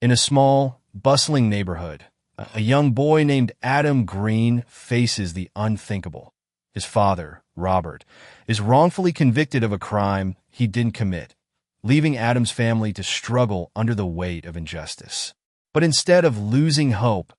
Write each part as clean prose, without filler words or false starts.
In a small, bustling neighborhood, a young boy named Adam Green faces the unthinkable. His father, Robert, is wrongfully convicted of a crime he didn't commit, leaving Adam's family to struggle under the weight of injustice. But instead of losing hope,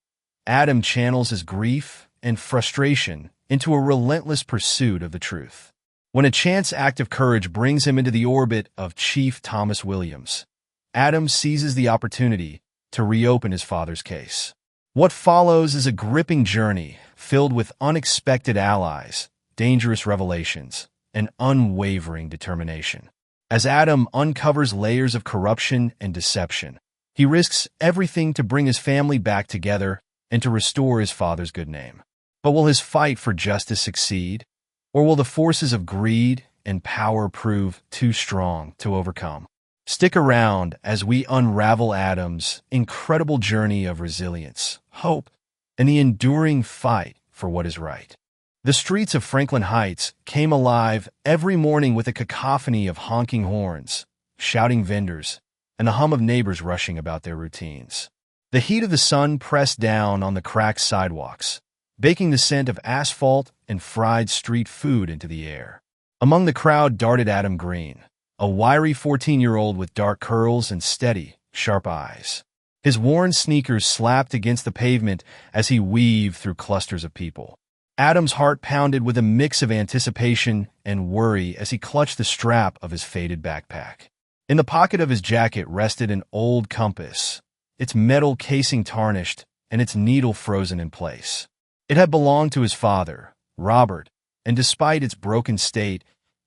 Adam channels his grief and frustration into a relentless pursuit of the truth. When a chance act of courage brings him into the orbit of Chief Thomas Williams, Adam seizes the opportunity to reopen his father's case. What follows is a gripping journey filled with unexpected allies, dangerous revelations, and unwavering determination. As Adam uncovers layers of corruption and deception, he risks everything to bring his family back together and to restore his father's good name. But will his fight for justice succeed? Or will the forces of greed and power prove too strong to overcome? Stick around as we unravel Adam's incredible journey of resilience, hope, and the enduring fight for what is right. The streets of Franklin Heights came alive every morning with a cacophony of honking horns, shouting vendors, and the hum of neighbors rushing about their routines. The heat of the sun pressed down on the cracked sidewalks, baking the scent of asphalt and fried street food into the air. Among the crowd darted Adam Green, a wiry 14-year-old with dark curls and steady, sharp eyes. His worn sneakers slapped against the pavement as he weaved through clusters of people. Adam's heart pounded with a mix of anticipation and worry as he clutched the strap of his faded backpack. In the pocket of his jacket rested an old compass, its metal casing tarnished and its needle frozen in place. It had belonged to his father, Robert, and despite its broken state,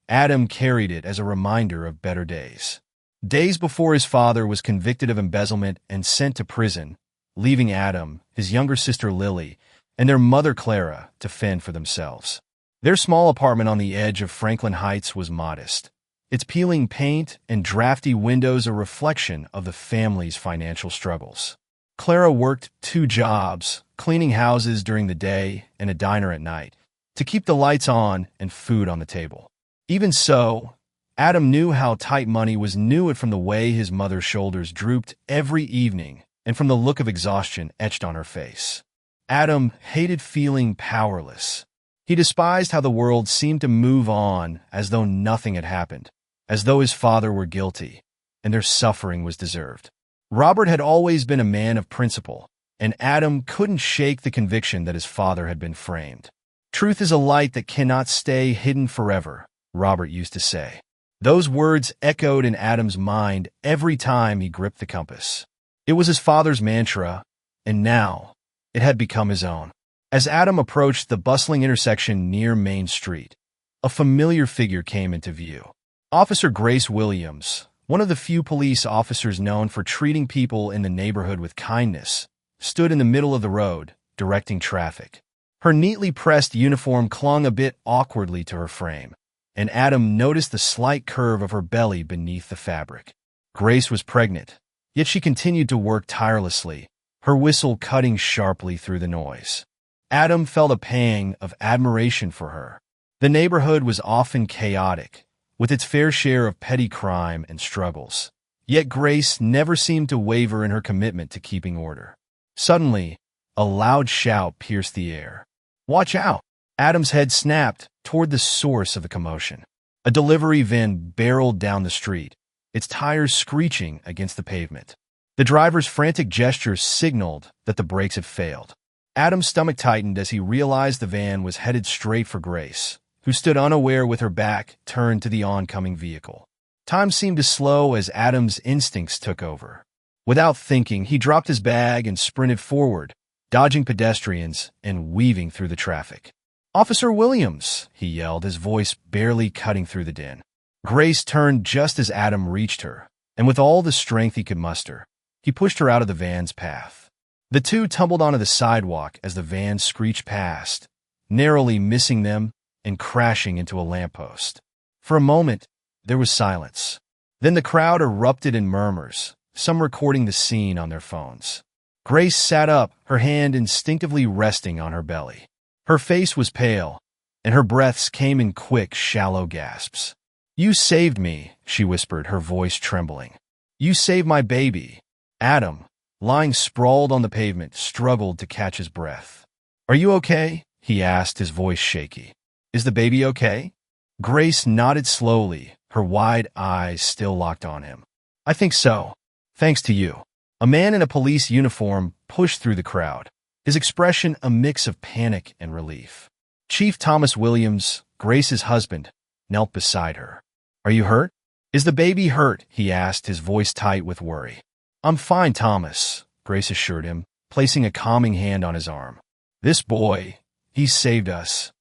Adam carried it as a reminder of better days. Days before his father was convicted of embezzlement and sent to prison, leaving Adam, his younger sister Lily, and their mother Clara to fend for themselves. Their small apartment on the edge of Franklin Heights was modest, its peeling paint and drafty windows a reflection of the family's financial struggles. Clara worked 2 jobs, cleaning houses during the day and a diner at night, to keep the lights on and food on the table. Even so, Adam knew how tight money was, knew it from the way his mother's shoulders drooped every evening and from the look of exhaustion etched on her face. Adam hated feeling powerless. He despised how the world seemed to move on as though nothing had happened, as though his father were guilty, and their suffering was deserved. Robert had always been a man of principle, and Adam couldn't shake the conviction that his father had been framed. Truth is a light that cannot stay hidden forever, Robert used to say. Those words echoed in Adam's mind every time he gripped the compass. It was his father's mantra, and now it had become his own. As Adam approached the bustling intersection near Main Street, a familiar figure came into view. Officer Grace Williams, one of the few police officers known for treating people in the neighborhood with kindness, stood in the middle of the road, directing traffic. Her neatly pressed uniform clung a bit awkwardly to her frame, and Adam noticed the slight curve of her belly beneath the fabric. Grace was pregnant, yet she continued to work tirelessly, her whistle cutting sharply through the noise. Adam felt a pang of admiration for her. The neighborhood was often chaotic, with its fair share of petty crime and struggles. Yet Grace never seemed to waver in her commitment to keeping order. Suddenly, a loud shout pierced the air. "Watch out!" Adam's head snapped toward the source of the commotion. A delivery van barreled down the street, its tires screeching against the pavement. The driver's frantic gestures signaled that the brakes had failed. Adam's stomach tightened as he realized the van was headed straight for Grace, who stood unaware with her back turned to the oncoming vehicle. Time seemed to slow as Adam's instincts took over. Without thinking, he dropped his bag and sprinted forward, dodging pedestrians and weaving through the traffic. "Officer Williams!" he yelled, his voice barely cutting through the din. Grace turned just as Adam reached her, and with all the strength he could muster, he pushed her out of the van's path. The two tumbled onto the sidewalk as the van screeched past, narrowly missing them and crashing into a lamppost. For a moment, there was silence. Then the crowd erupted in murmurs, some recording the scene on their phones. Grace sat up, her hand instinctively resting on her belly. Her face was pale, and her breaths came in quick, shallow gasps. "You saved me," she whispered, her voice trembling. "You saved my baby." "Adam," lying sprawled on the pavement, struggled to catch his breath. "Are you okay?" he asked, his voice shaky. "Is the baby okay?" Grace nodded slowly, her wide eyes still locked on him. "I think so. Thanks to you." A man in a police uniform pushed through the crowd, his expression a mix of panic and relief. Chief Thomas Williams, Grace's husband, knelt beside her. "Are you hurt?" "Is the baby hurt?" he asked, his voice tight with worry. "I'm fine, Thomas," Grace assured him, placing a calming hand on his arm. "This boy, he's saved us."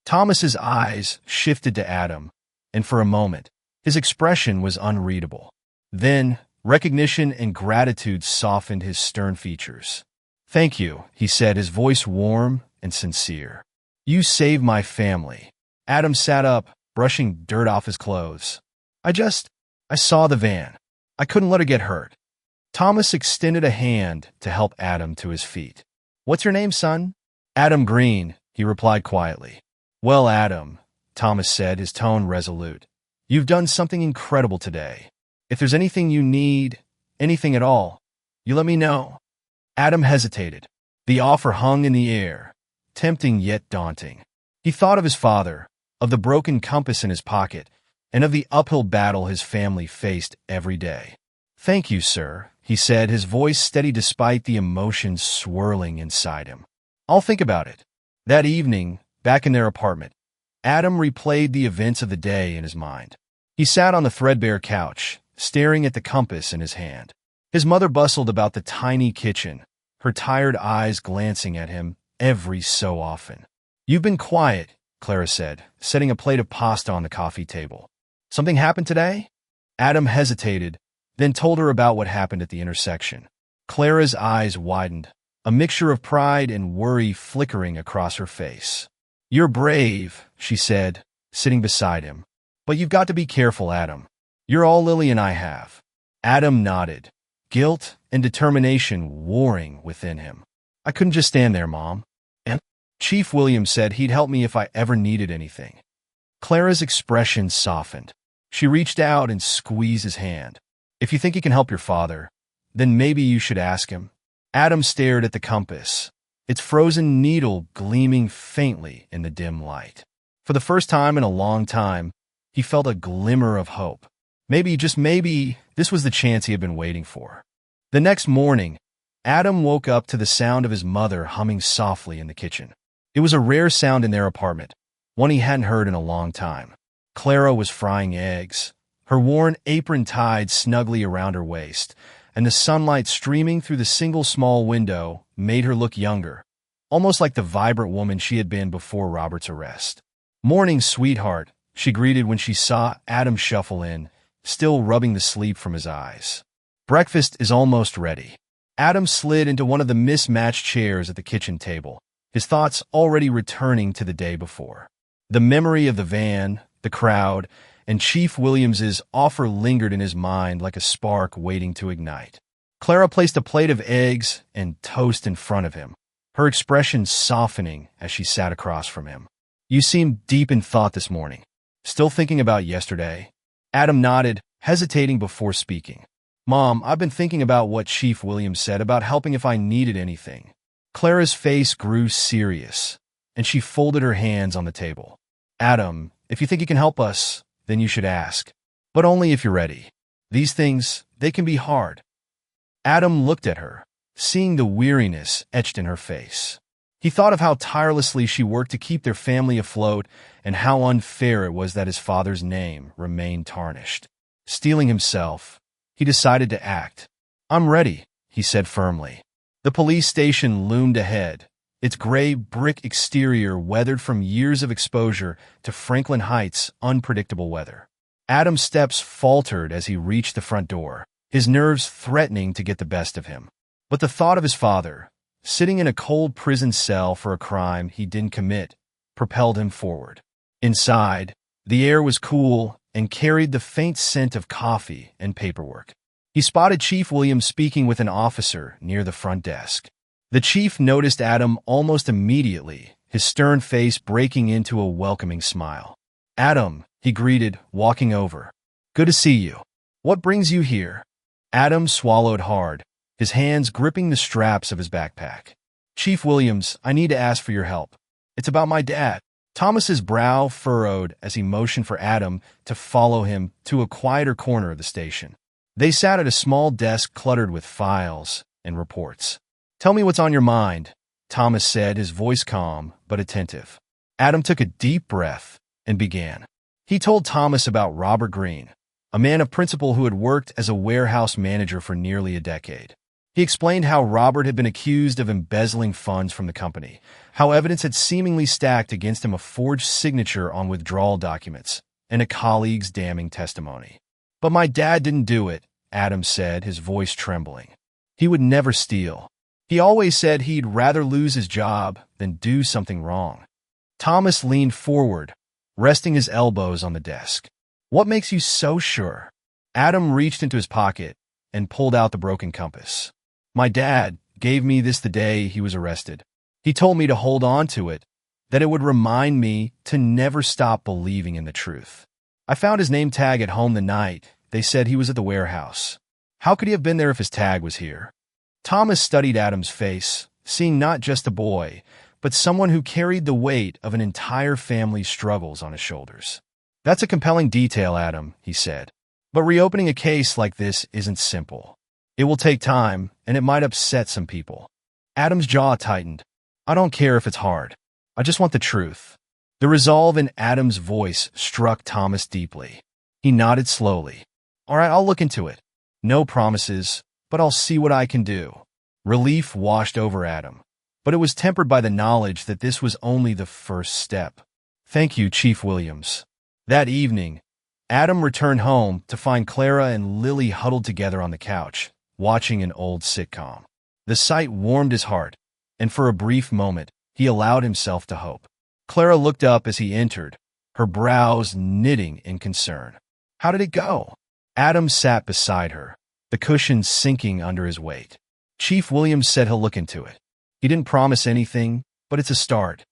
Thomas's eyes shifted to Adam, and for a moment, his expression was unreadable. Then, recognition and gratitude softened his stern features. "Thank you," he said, his voice warm and sincere. "You saved my family." Adam sat up, brushing dirt off his clothes. I saw the van. I couldn't let her get hurt." Thomas extended a hand to help Adam to his feet. "What's your name, son?" "Adam Green," he replied quietly. "Well, Adam," Thomas said, his tone resolute, "you've done something incredible today. If there's anything you need, anything at all, you let me know." Adam hesitated. The offer hung in the air, tempting yet daunting. He thought of his father, of the broken compass in his pocket, and of the uphill battle his family faced every day. "Thank you, sir," he said, his voice steady despite the emotions swirling inside him. "I'll think about it." That evening, back in their apartment, Adam replayed the events of the day in his mind. He sat on the threadbare couch, staring at the compass in his hand. His mother bustled about the tiny kitchen, her tired eyes glancing at him every so often. "You've been quiet," Clara said, setting a plate of pasta on the coffee table. "Something happened today?" Adam hesitated, then told her about what happened at the intersection. Clara's eyes widened, a mixture of pride and worry flickering across her face. "You're brave," she said, sitting beside him. "But you've got to be careful, Adam. You're all Lily and I have." Adam nodded, guilt and determination warring within him. "I couldn't just stand there, Mom. And Chief Williams said he'd help me if I ever needed anything." Clara's expression softened. She reached out and squeezed his hand. "If you think he can help your father, then maybe you should ask him." Adam stared at the compass, its frozen needle gleaming faintly in the dim light. For the first time in a long time, he felt a glimmer of hope. Maybe, just maybe, this was the chance he had been waiting for. The next morning, Adam woke up to the sound of his mother humming softly in the kitchen. It was a rare sound in their apartment, one he hadn't heard in a long time. Clara was frying eggs, her worn apron tied snugly around her waist, and the sunlight streaming through the single small window made her look younger, almost like the vibrant woman she had been before Robert's arrest. "Morning, sweetheart," she greeted when she saw Adam shuffle in, still rubbing the sleep from his eyes. "Breakfast is almost ready." Adam slid into one of the mismatched chairs at the kitchen table, his thoughts already returning to the day before. The memory of the van, the crowd, and Chief Williams's offer lingered in his mind like a spark waiting to ignite. Clara placed a plate of eggs and toast in front of him, her expression softening as she sat across from him. "You seem deep in thought this morning. Still thinking about yesterday?" Adam nodded, hesitating before speaking. "Mom, I've been thinking about what Chief Williams said about helping if I needed anything." Clara's face grew serious, and she folded her hands on the table. "Adam, if you think you can help us, then you should ask. But only if you're ready. These things, they can be hard." Adam looked at her, seeing the weariness etched in her face. He thought of how tirelessly she worked to keep their family afloat and how unfair it was that his father's name remained tarnished. Steeling himself, he decided to act. "I'm ready," he said firmly. The police station loomed ahead, its gray brick exterior weathered from years of exposure to Franklin Heights' unpredictable weather. Adam's steps faltered as he reached the front door, his nerves threatening to get the best of him. But the thought of his father, sitting in a cold prison cell for a crime he didn't commit, propelled him forward. Inside, the air was cool and carried the faint scent of coffee and paperwork. He spotted Chief Williams speaking with an officer near the front desk. The chief noticed Adam almost immediately, his stern face breaking into a welcoming smile. "Adam," he greeted, walking over. "Good to see you. What brings you here?" Adam swallowed hard, his hands gripping the straps of his backpack. "Chief Williams, I need to ask for your help. It's about my dad." Thomas's brow furrowed as he motioned for Adam to follow him to a quieter corner of the station. They sat at a small desk cluttered with files and reports. "Tell me what's on your mind," Thomas said, his voice calm but attentive. Adam took a deep breath and began. He told Thomas about Robert Greene, a man of principle who had worked as a warehouse manager for nearly a decade. He explained how Robert had been accused of embezzling funds from the company, how evidence had seemingly stacked against him, a forged signature on withdrawal documents, and a colleague's damning testimony. "But my dad didn't do it," Adam said, his voice trembling. "He would never steal. He always said he'd rather lose his job than do something wrong." Thomas leaned forward, resting his elbows on the desk. "What makes you so sure?" Adam reached into his pocket and pulled out the broken compass. "My dad gave me this the day he was arrested. He told me to hold on to it, that it would remind me to never stop believing in the truth. I found his name tag at home the night they said he was at the warehouse. How could he have been there if his tag was here?" Thomas studied Adam's face, seeing not just a boy, but someone who carried the weight of an entire family's struggles on his shoulders. "That's a compelling detail, Adam," he said. "But reopening a case like this isn't simple. It will take time, and it might upset some people." Adam's jaw tightened. "I don't care if it's hard. I just want the truth." The resolve in Adam's voice struck Thomas deeply. He nodded slowly. "All right, I'll look into it. No promises, but I'll see what I can do." Relief washed over Adam, but it was tempered by the knowledge that this was only the first step. "Thank you, Chief Williams." That evening, Adam returned home to find Clara and Lily huddled together on the couch, watching an old sitcom. The sight warmed his heart, and for a brief moment, he allowed himself to hope. Clara looked up as he entered, her brows knitting in concern. "How did it go?" Adam sat beside her, the cushion sinking under his weight. "Chief Williams said he'll look into it. He didn't promise anything, but it's a start."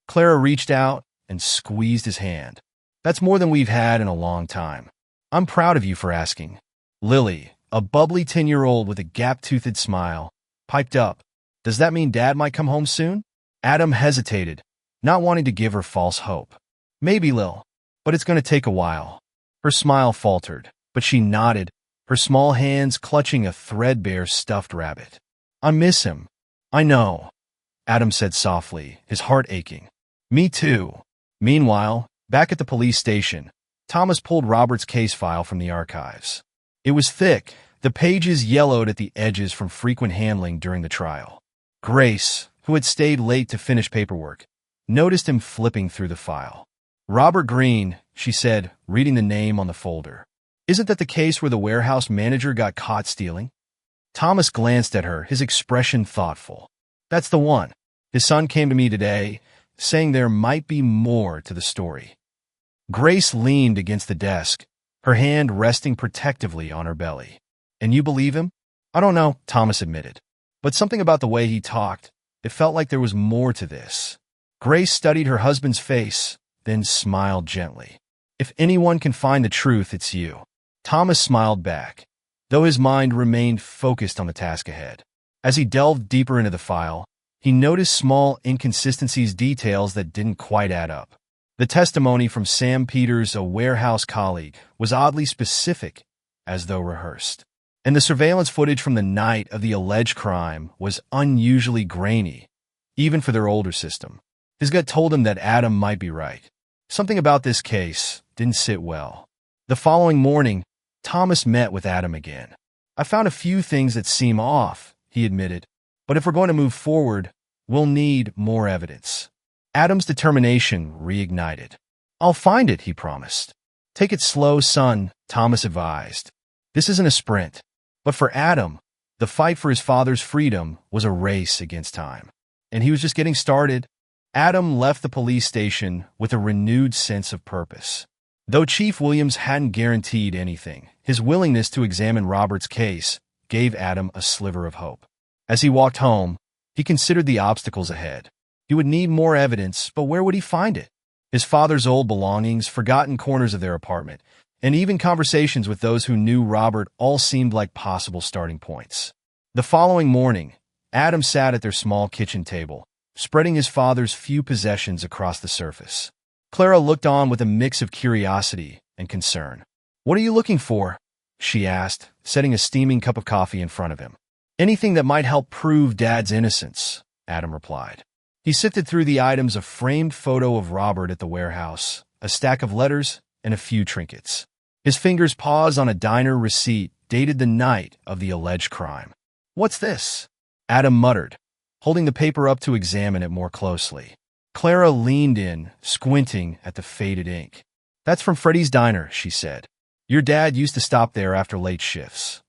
Clara reached out and squeezed his hand. "That's more than we've had in a long time. I'm proud of you for asking." Lily, a bubbly 10-year-old with a gap-toothed smile, piped up. "Does that mean Dad might come home soon?" Adam hesitated, not wanting to give her false hope. "Maybe, Lil, but it's going to take a while." Her smile faltered, but she nodded, her small hands clutching a threadbare stuffed rabbit. "I miss him." "I know," Adam said softly, his heart aching. "Me too." Meanwhile, back at the police station, Thomas pulled Robert's case file from the archives. It was thick, the pages yellowed at the edges from frequent handling during the trial. Grace, who had stayed late to finish paperwork, noticed him flipping through the file. "Robert Greene," she said, reading the name on the folder. "Isn't that the case where the warehouse manager got caught stealing?" Thomas glanced at her, his expression thoughtful. "That's the one. His son came to me today, saying there might be more to the story." Grace leaned against the desk, her hand resting protectively on her belly. "And you believe him?" "I don't know," Thomas admitted. "But something about the way he talked, it felt like there was more to this." Grace studied her husband's face, then smiled gently. "If anyone can find the truth, it's you." Thomas smiled back, though his mind remained focused on the task ahead. As he delved deeper into the file, he noticed small inconsistencies, details that didn't quite add up. The testimony from Sam Peters, a warehouse colleague, was oddly specific, as though rehearsed. And the surveillance footage from the night of the alleged crime was unusually grainy, even for their older system. His gut told him that Adam might be right. Something about this case didn't sit well. The following morning, Thomas met with Adam again. "I found a few things that seem off," he admitted. "But if we're going to move forward, we'll need more evidence." Adam's determination reignited. "I'll find it," he promised. "Take it slow, son," Thomas advised. "This isn't a sprint." But for Adam, the fight for his father's freedom was a race against time. And he was just getting started. Adam left the police station with a renewed sense of purpose. Though Chief Williams hadn't guaranteed anything, his willingness to examine Robert's case gave Adam a sliver of hope. As he walked home, he considered the obstacles ahead. He would need more evidence, but where would he find it? His father's old belongings, forgotten corners of their apartment, and even conversations with those who knew Robert all seemed like possible starting points. The following morning, Adam sat at their small kitchen table, spreading his father's few possessions across the surface. Clara looked on with a mix of curiosity and concern. "What are you looking for?" she asked, setting a steaming cup of coffee in front of him. "Anything that might help prove Dad's innocence," Adam replied. He sifted through the items: a framed photo of Robert at the warehouse, a stack of letters, and a few trinkets. His fingers paused on a diner receipt dated the night of the alleged crime. "What's this?" Adam muttered, holding the paper up to examine it more closely. Clara leaned in, squinting at the faded ink. "That's from Freddy's Diner," she said. "Your dad used to stop there after late shifts."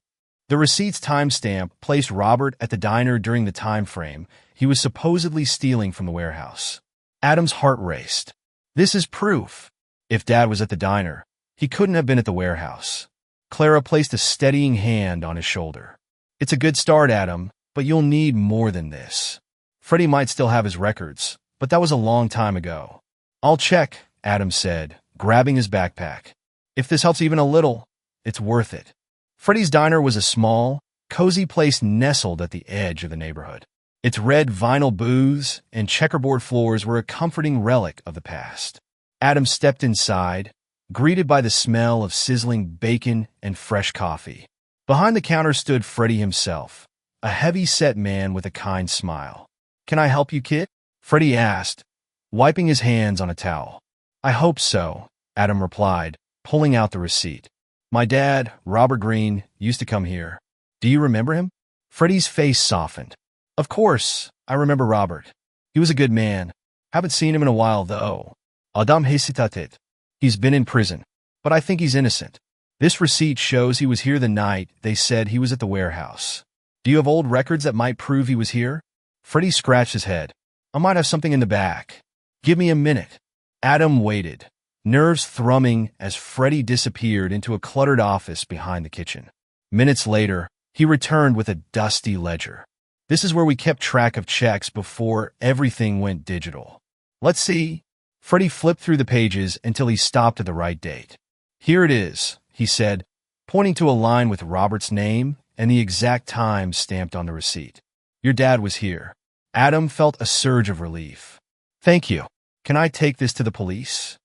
The receipt's timestamp placed Robert at the diner during the time frame he was supposedly stealing from the warehouse. Adam's heart raced. This is proof. If Dad was at the diner, he couldn't have been at the warehouse. Clara placed a steadying hand on his shoulder. "It's a good start, Adam, but you'll need more than this. Freddy might still have his records, but that was a long time ago." "I'll check," Adam said, grabbing his backpack. "If this helps even a little, it's worth it." Freddy's Diner was a small, cozy place nestled at the edge of the neighborhood. Its red vinyl booths and checkerboard floors were a comforting relic of the past. Adam stepped inside, greeted by the smell of sizzling bacon and fresh coffee. Behind the counter stood Freddy himself, a heavy-set man with a kind smile. "Can I help you, kid?" Freddy asked, wiping his hands on a towel. "I hope so," Adam replied, pulling out the receipt. "My dad, Robert Green, used to come here. Do you remember him?" Freddy's face softened. "Of course, I remember Robert. He was a good man. Haven't seen him in a while, though. Adam hesitated. He's been in prison, but I think he's innocent. This receipt shows he was here the night they said he was at the warehouse. Do you have old records that might prove he was here?" Freddy scratched his head. "I might have something in the back. Give me a minute." Adam waited, nerves thrumming as Freddy disappeared into a cluttered office behind the kitchen. Minutes later, he returned with a dusty ledger. "This is where we kept track of checks before everything went digital. Let's see." Freddy flipped through the pages until he stopped at the right date. "Here it is," he said, pointing to a line with Robert's name and the exact time stamped on the receipt. "Your dad was here." Adam felt a surge of relief. "Thank you. Can I take this to the police?"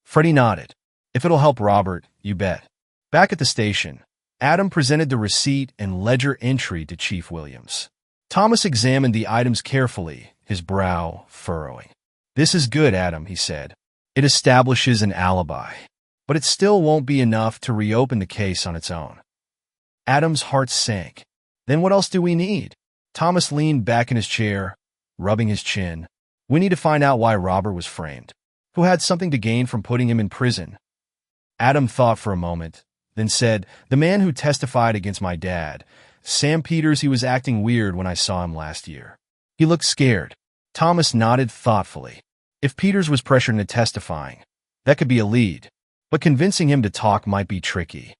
Freddy nodded. "If it'll help Robert, you bet." Back at the station, Adam presented the receipt and ledger entry to Chief Williams. Thomas examined the items carefully, his brow furrowing. "This is good, Adam," he said. "It establishes an alibi, but it still won't be enough to reopen the case on its own." Adam's heart sank. "Then what else do we need?" Thomas leaned back in his chair, rubbing his chin. "We need to find out why Robert was framed. Who had something to gain from putting him in prison?" Adam thought for a moment, then said, "The man who testified against my dad. Sam Peters. He was acting weird when I saw him last year. He looked scared." Thomas nodded thoughtfully. If Peters was pressured into testifying, that could be a lead, but convincing him to talk might be tricky.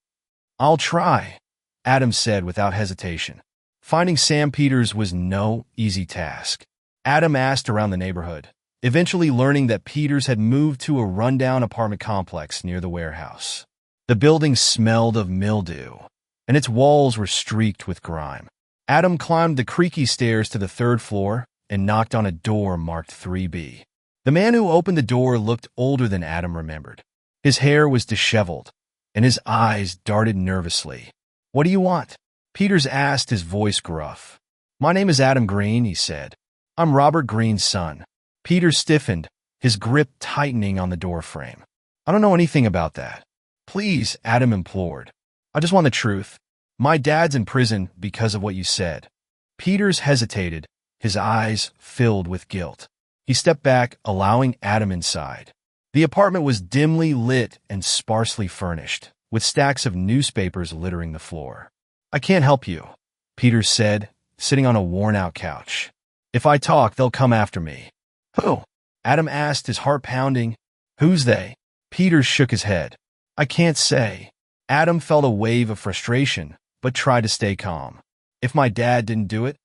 "I'll try," Adam said without hesitation. Finding Sam Peters was no easy task. Adam asked around the neighborhood, eventually learning that Peters had moved to a rundown apartment complex near the warehouse. The building smelled of mildew, and its walls were streaked with grime. Adam climbed the creaky stairs to the third floor and knocked on a door marked 3B. The man who opened the door looked older than Adam remembered. His hair was disheveled, and his eyes darted nervously. "What do you want?" Peters asked, his voice gruff. "My name is Adam Green," he said. "I'm Robert Green's son." Peters stiffened, his grip tightening on the door frame. "I don't know anything about that." "Please," Adam implored. "I just want the truth. My dad's in prison because of what you said." Peters hesitated, his eyes filled with guilt. He stepped back, allowing Adam inside. The apartment was dimly lit and sparsely furnished, with stacks of newspapers littering the floor. "I can't help you," Peters said, sitting on a worn-out couch. "If I talk, they'll come after me." "Who?" Adam asked, his heart pounding. "Who's they?" Peters shook his head. "I can't say." Adam felt a wave of frustration, but tried to stay calm. "If my dad didn't do it,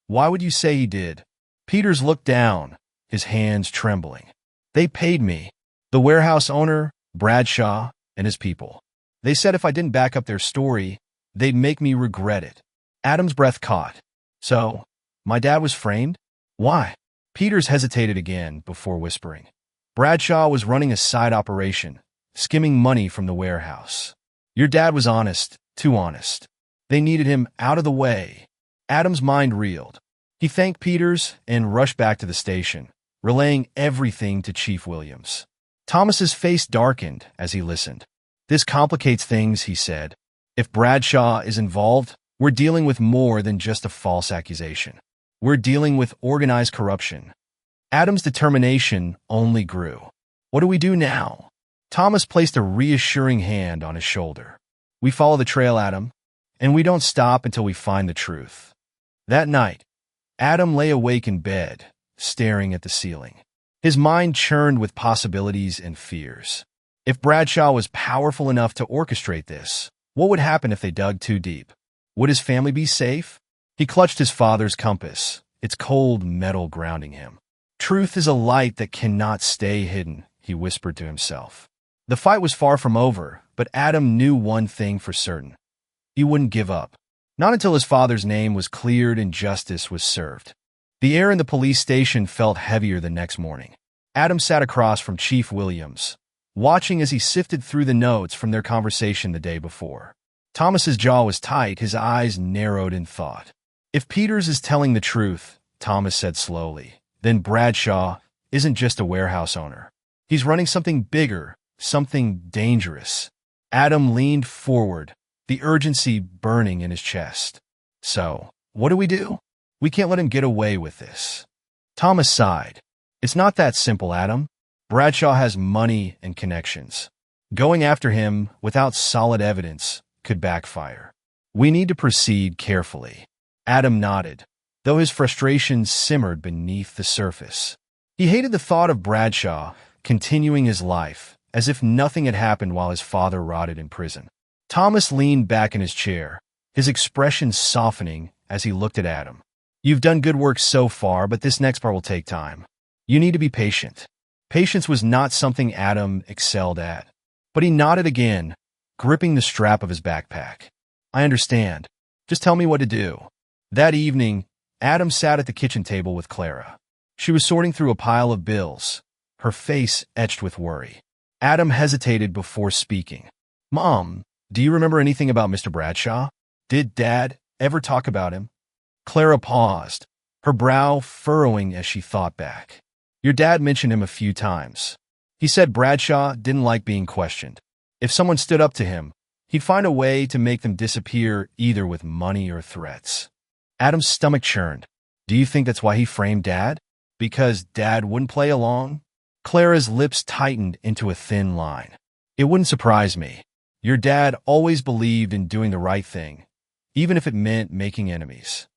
why would you say he did?" Peters looked down, his hands trembling. "They paid me. The warehouse owner, Bradshaw, and his people. They said if I didn't back up their story, they'd make me regret it." Adam's breath caught. So, my dad was framed? Why? Peters hesitated again before whispering. Bradshaw was running a side operation, skimming money from the warehouse. Your dad was honest, too honest. They needed him out of the way. Adam's mind reeled. He thanked Peters and rushed back to the station, relaying everything to Chief Williams. Thomas's face darkened as he listened. This complicates things, he said. If Bradshaw is involved, we're dealing with more than just a false accusation. We're dealing with organized corruption. Adam's determination only grew. What do we do now? Thomas placed a reassuring hand on his shoulder. We follow the trail, Adam, and we don't stop until we find the truth. That night, Adam lay awake in bed, staring at the ceiling. His mind churned with possibilities and fears. If Bradshaw was powerful enough to orchestrate this, what would happen if they dug too deep? Would his family be safe? He clutched his father's compass, its cold metal grounding him. Truth is a light that cannot stay hidden, he whispered to himself. The fight was far from over, but Adam knew one thing for certain. He wouldn't give up. Not until his father's name was cleared and justice was served. The air in the police station felt heavier the next morning. Adam sat across from Chief Williams, watching as he sifted through the notes from their conversation the day before. Thomas's jaw was tight, his eyes narrowed in thought. If Peters is telling the truth, Thomas said slowly, then Bradshaw isn't just a warehouse owner. He's running something bigger, something dangerous. Adam leaned forward, the urgency burning in his chest. So, what do we do? We can't let him get away with this. Thomas sighed. It's not that simple, Adam. Bradshaw has money and connections. Going after him without solid evidence could backfire. We need to proceed carefully. Adam nodded, though his frustration simmered beneath the surface. He hated the thought of Bradshaw continuing his life as if nothing had happened while his father rotted in prison. Thomas leaned back in his chair, his expression softening as he looked at Adam. You've done good work so far, but this next part will take time. You need to be patient. Patience was not something Adam excelled at, but he nodded again, gripping the strap of his backpack. I understand. Just tell me what to do. That evening, Adam sat at the kitchen table with Clara. She was sorting through a pile of bills, her face etched with worry. Adam hesitated before speaking. Mom, do you remember anything about Mr. Bradshaw? Did Dad ever talk about him? Clara paused, her brow furrowing as she thought back. Your dad mentioned him a few times. He said Bradshaw didn't like being questioned. If someone stood up to him, he'd find a way to make them disappear either with money or threats. Adam's stomach churned. Do you think that's why he framed Dad? Because Dad wouldn't play along? Clara's lips tightened into a thin line. It wouldn't surprise me. Your dad always believed in doing the right thing, even if it meant making enemies.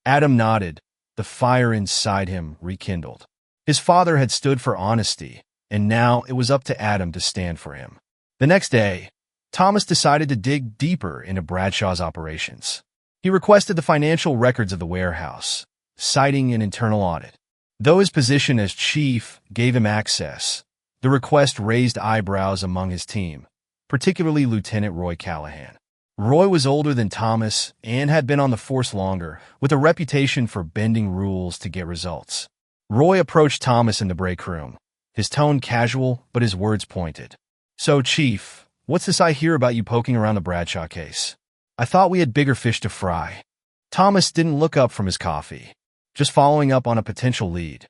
Adam nodded, the fire inside him rekindled. His father had stood for honesty, and now it was up to Adam to stand for him. The next day, Thomas decided to dig deeper into Bradshaw's operations. He requested the financial records of the warehouse, citing an internal audit. Though his position as chief gave him access, the request raised eyebrows among his team, particularly Lieutenant Roy Callahan. Roy was older than Thomas and had been on the force longer, with a reputation for bending rules to get results. Roy approached Thomas in the break room, his tone casual but his words pointed. So, Chief, what's this I hear about you poking around the Bradshaw case? I thought we had bigger fish to fry. Thomas didn't look up from his coffee, just following up on a potential lead.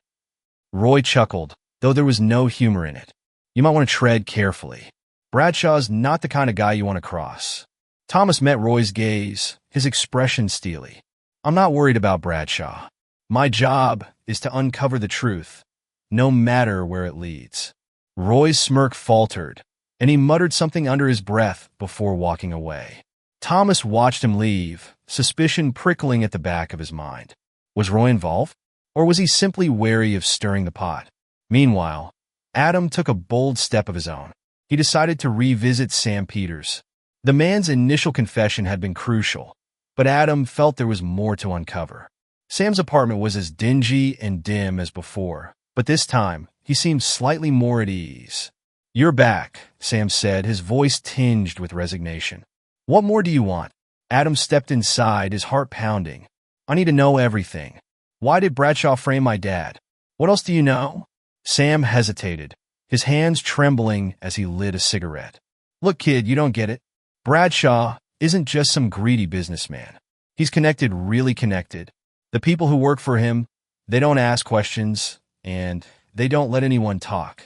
Roy chuckled, though there was no humor in it. You might want to tread carefully. Bradshaw's not the kind of guy you want to cross. Thomas met Roy's gaze, his expression steely. I'm not worried about Bradshaw. My job is to uncover the truth, no matter where it leads. Roy's smirk faltered, and he muttered something under his breath before walking away. Thomas watched him leave, suspicion prickling at the back of his mind. Was Roy involved? Or was he simply wary of stirring the pot? Meanwhile, Adam took a bold step of his own. He decided to revisit Sam Peters. The man's initial confession had been crucial, but Adam felt there was more to uncover. Sam's apartment was as dingy and dim as before, but this time, he seemed slightly more at ease. You're back, Sam said, his voice tinged with resignation. What more do you want? Adam stepped inside, his heart pounding. I need to know everything. Why did Bradshaw frame my dad? What else do you know? Sam hesitated, his hands trembling as he lit a cigarette. Look, kid, you don't get it. Bradshaw isn't just some greedy businessman. He's connected, really connected. The people who work for him, they don't ask questions, and they don't let anyone talk.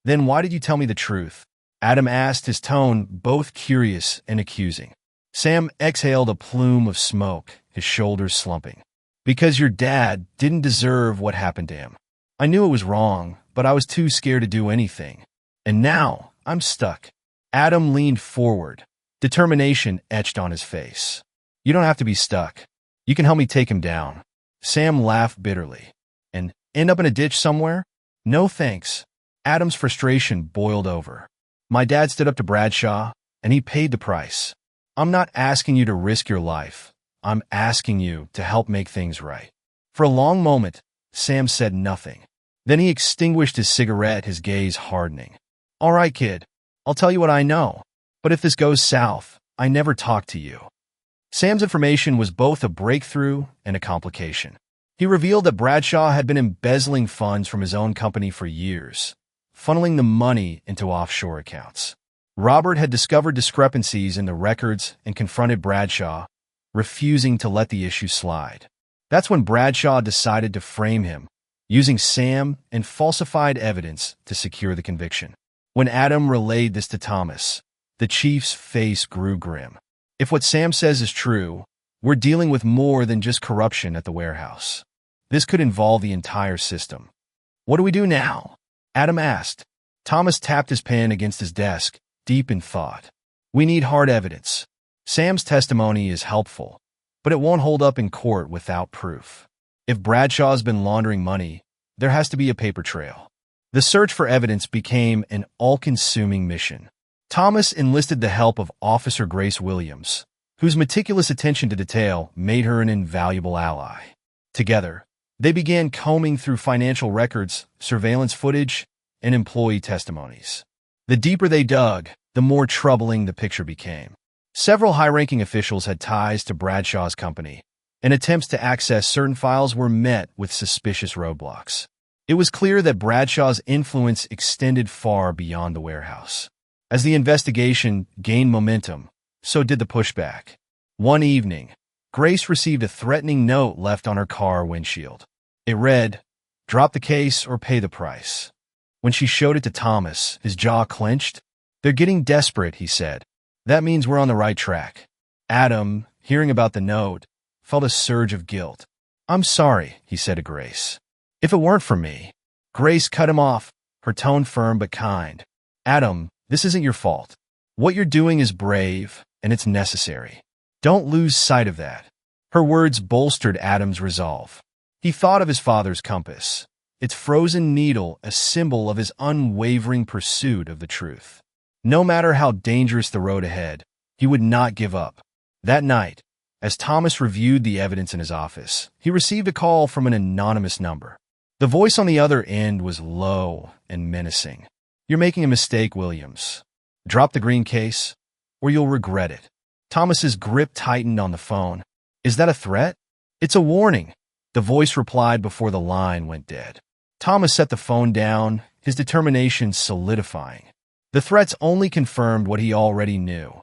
Then why did you tell me the truth? Adam asked, his tone both curious and accusing. Sam exhaled a plume of smoke, his shoulders slumping. Because your dad didn't deserve what happened to him. I knew it was wrong, but I was too scared to do anything. And now I'm stuck. Adam leaned forward, determination etched on his face. You don't have to be stuck. You can help me take him down. Sam laughed bitterly. And end up in a ditch somewhere? No thanks. Adam's frustration boiled over. My dad stood up to Bradshaw, and he paid the price. I'm not asking you to risk your life. I'm asking you to help make things right. For a long moment, Sam said nothing. Then he extinguished his cigarette, his gaze hardening. All right, kid, I'll tell you what I know. But if this goes south, I never talk to you. Sam's information was both a breakthrough and a complication. He revealed that Bradshaw had been embezzling funds from his own company for years, funneling the money into offshore accounts. Robert had discovered discrepancies in the records and confronted Bradshaw, refusing to let the issue slide. That's when Bradshaw decided to frame him, using Sam and falsified evidence to secure the conviction. When Adam relayed this to Thomas, the chief's face grew grim. If what Sam says is true, we're dealing with more than just corruption at the warehouse. This could involve the entire system. What do we do now? Adam asked. Thomas tapped his pen against his desk, deep in thought. We need hard evidence. Sam's testimony is helpful, but it won't hold up in court without proof. If Bradshaw's been laundering money, there has to be a paper trail. The search for evidence became an all-consuming mission. Thomas enlisted the help of Officer Grace Williams, whose meticulous attention to detail made her an invaluable ally. Together, they began combing through financial records, surveillance footage, and employee testimonies. The deeper they dug, the more troubling the picture became. Several high-ranking officials had ties to Bradshaw's company, and attempts to access certain files were met with suspicious roadblocks. It was clear that Bradshaw's influence extended far beyond the warehouse. As the investigation gained momentum, so did the pushback. One evening, Grace received a threatening note left on her car windshield. It read, "Drop the case or pay the price." When she showed it to Thomas, his jaw clenched. "They're getting desperate," he said. "That means we're on the right track." Adam, hearing about the note, felt a surge of guilt. "I'm sorry," he said to Grace. "If it weren't for me." Grace cut him off, her tone firm but kind. "Adam, this isn't your fault. What you're doing is brave, and it's necessary. Don't lose sight of that." Her words bolstered Adam's resolve. He thought of his father's compass, its frozen needle a symbol of his unwavering pursuit of the truth. No matter how dangerous the road ahead, he would not give up. That night, as Thomas reviewed the evidence in his office, he received a call from an anonymous number. The voice on the other end was low and menacing. "You're making a mistake, Williams. Drop the green case, or you'll regret it." Thomas's grip tightened on the phone. "Is that a threat?" "It's a warning," the voice replied before the line went dead. Thomas set the phone down, his determination solidifying. The threats only confirmed what he already knew.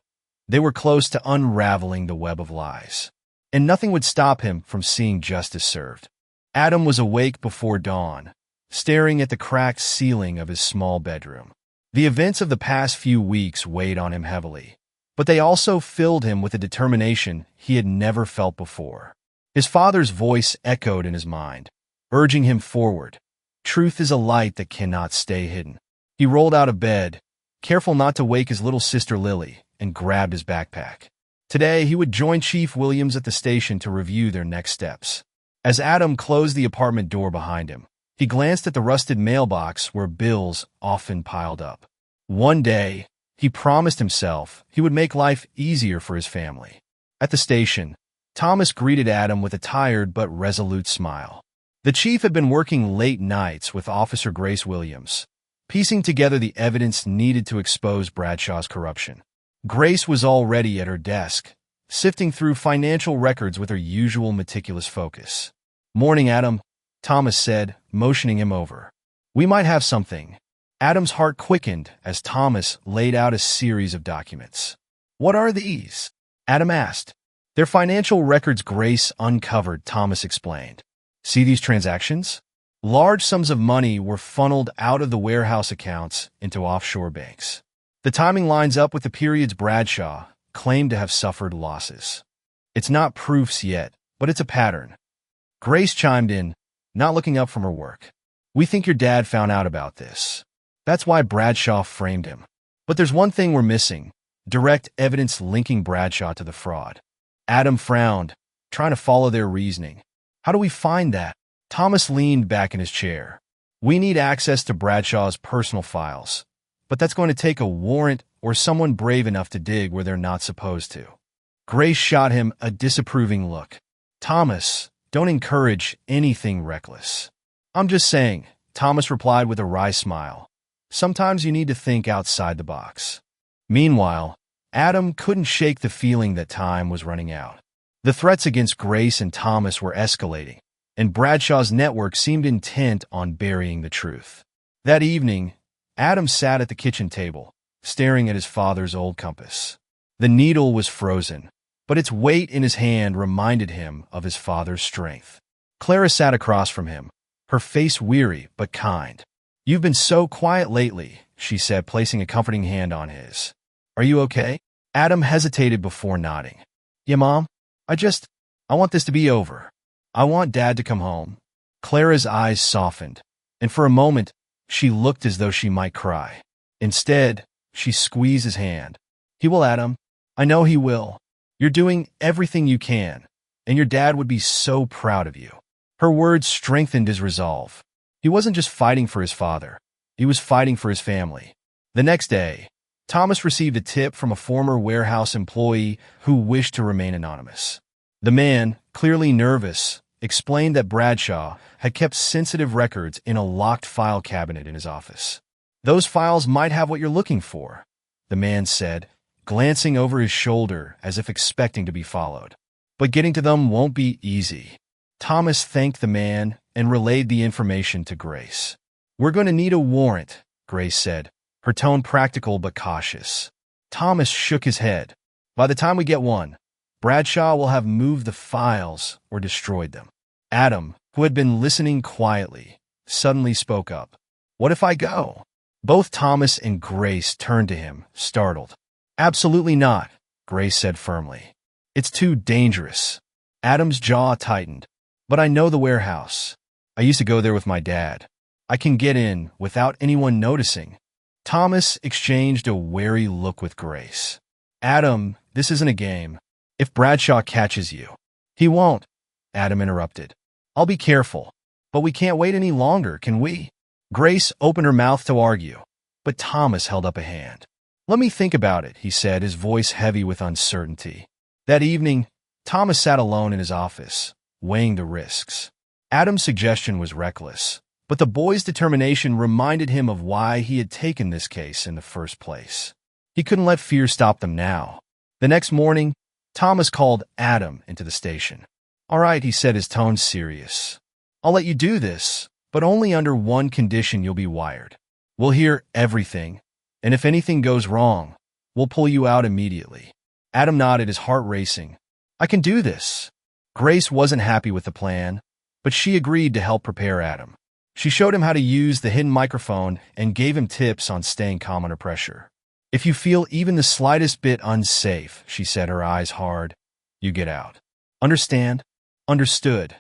They were close to unraveling the web of lies, and nothing would stop him from seeing justice served. Adam was awake before dawn, staring at the cracked ceiling of his small bedroom. The events of the past few weeks weighed on him heavily, but they also filled him with a determination he had never felt before. His father's voice echoed in his mind, urging him forward. Truth is a light that cannot stay hidden. He rolled out of bed, careful not to wake his little sister Lily, and grabbed his backpack. Today, he would join Chief Williams at the station to review their next steps. As Adam closed the apartment door behind him, he glanced at the rusted mailbox where bills often piled up. One day, he promised himself he would make life easier for his family. At the station, Thomas greeted Adam with a tired but resolute smile. The chief had been working late nights with Officer Grace Williams, piecing together the evidence needed to expose Bradshaw's corruption. Grace was already at her desk, sifting through financial records with her usual meticulous focus. "Morning, Adam," Thomas said, motioning him over. "We might have something." Adam's heart quickened as Thomas laid out a series of documents. "What are these?" Adam asked. "They're financial records Grace uncovered," Thomas explained. "See these transactions?" Large sums of money were funneled out of the warehouse accounts into offshore banks. The timing lines up with the periods Bradshaw claimed to have suffered losses. "It's not proofs yet, but it's a pattern." Grace chimed in, not looking up from her work. "We think your dad found out about this. That's why Bradshaw framed him. But there's one thing we're missing: direct evidence linking Bradshaw to the fraud." Adam frowned, trying to follow their reasoning. "How do we find that?" Thomas leaned back in his chair. "We need access to Bradshaw's personal files, but that's going to take a warrant or someone brave enough to dig where they're not supposed to." Grace shot him a disapproving look. "Thomas, don't encourage anything reckless." "I'm just saying," Thomas replied with a wry smile. "Sometimes you need to think outside the box." Meanwhile, Adam couldn't shake the feeling that time was running out. The threats against Grace and Thomas were escalating, and Bradshaw's network seemed intent on burying the truth. That evening, Adam sat at the kitchen table, staring at his father's old compass. The needle was frozen, but its weight in his hand reminded him of his father's strength. Clara sat across from him, her face weary but kind. "You've been so quiet lately," she said, placing a comforting hand on his. "Are you okay?" Adam hesitated before nodding. "Yeah, Mom. I want this to be over. I want Dad to come home." Clara's eyes softened, and for a moment, she looked as though she might cry. Instead, she squeezed his hand. "He will, Adam. I know he will. You're doing everything you can, and your dad would be so proud of you." Her words strengthened his resolve. He wasn't just fighting for his father. He was fighting for his family. The next day, Thomas received a tip from a former warehouse employee who wished to remain anonymous. The man, clearly nervous, explained that Bradshaw had kept sensitive records in a locked file cabinet in his office. "Those files might have what you're looking for," the man said, glancing over his shoulder as if expecting to be followed. "But getting to them won't be easy." Thomas thanked the man and relayed the information to Grace. "We're going to need a warrant," Grace said, her tone practical but cautious. Thomas shook his head. "By the time we get one, Bradshaw will have moved the files or destroyed them." Adam, who had been listening quietly, suddenly spoke up. "What if I go?" Both Thomas and Grace turned to him, startled. "Absolutely not," Grace said firmly. "It's too dangerous." Adam's jaw tightened. "But I know the warehouse. I used to go there with my dad. I can get in without anyone noticing." Thomas exchanged a wary look with Grace. "Adam, this isn't a game. If Bradshaw catches you—" "He won't," Adam interrupted. "I'll be careful. But we can't wait any longer, can we?" Grace opened her mouth to argue, but Thomas held up a hand. "Let me think about it," he said, his voice heavy with uncertainty. That evening, Thomas sat alone in his office, weighing the risks. Adam's suggestion was reckless, but the boy's determination reminded him of why he had taken this case in the first place. He couldn't let fear stop them now. The next morning, Thomas called Adam into the station. "All right," he said, his tone serious. "I'll let you do this, but only under one condition: you'll be wired. We'll hear everything, and if anything goes wrong, we'll pull you out immediately." Adam nodded, his heart racing. "I can do this." Grace wasn't happy with the plan, but she agreed to help prepare Adam. She showed him how to use the hidden microphone and gave him tips on staying calm under pressure. "If you feel even the slightest bit unsafe," she said, her eyes hard, "you get out. Understand?" "Understood,"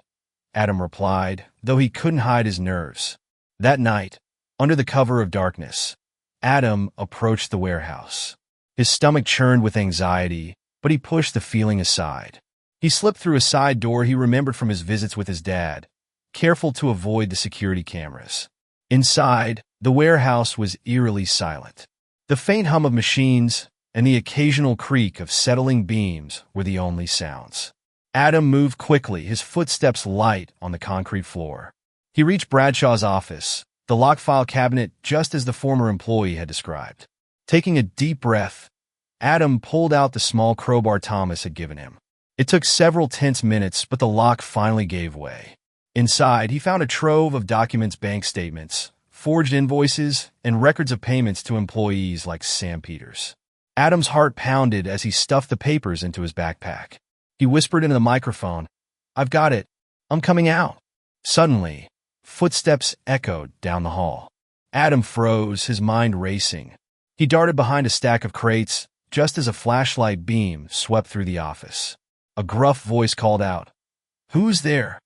Adam replied, though he couldn't hide his nerves. That night, under the cover of darkness, Adam approached the warehouse. His stomach churned with anxiety, but he pushed the feeling aside. He slipped through a side door he remembered from his visits with his dad, careful to avoid the security cameras. Inside, the warehouse was eerily silent. The faint hum of machines and the occasional creak of settling beams were the only sounds. Adam moved quickly, his footsteps light on the concrete floor. He reached Bradshaw's office, the locked file cabinet just as the former employee had described. Taking a deep breath, Adam pulled out the small crowbar Thomas had given him. It took several tense minutes, but the lock finally gave way. Inside, he found a trove of documents, bank statements, forged invoices, and records of payments to employees like Sam Peters. Adam's heart pounded as he stuffed the papers into his backpack. He whispered into the microphone, "I've got it. I'm coming out." Suddenly, footsteps echoed down the hall. Adam froze, his mind racing. He darted behind a stack of crates just as a flashlight beam swept through the office. A gruff voice called out, "Who's there?"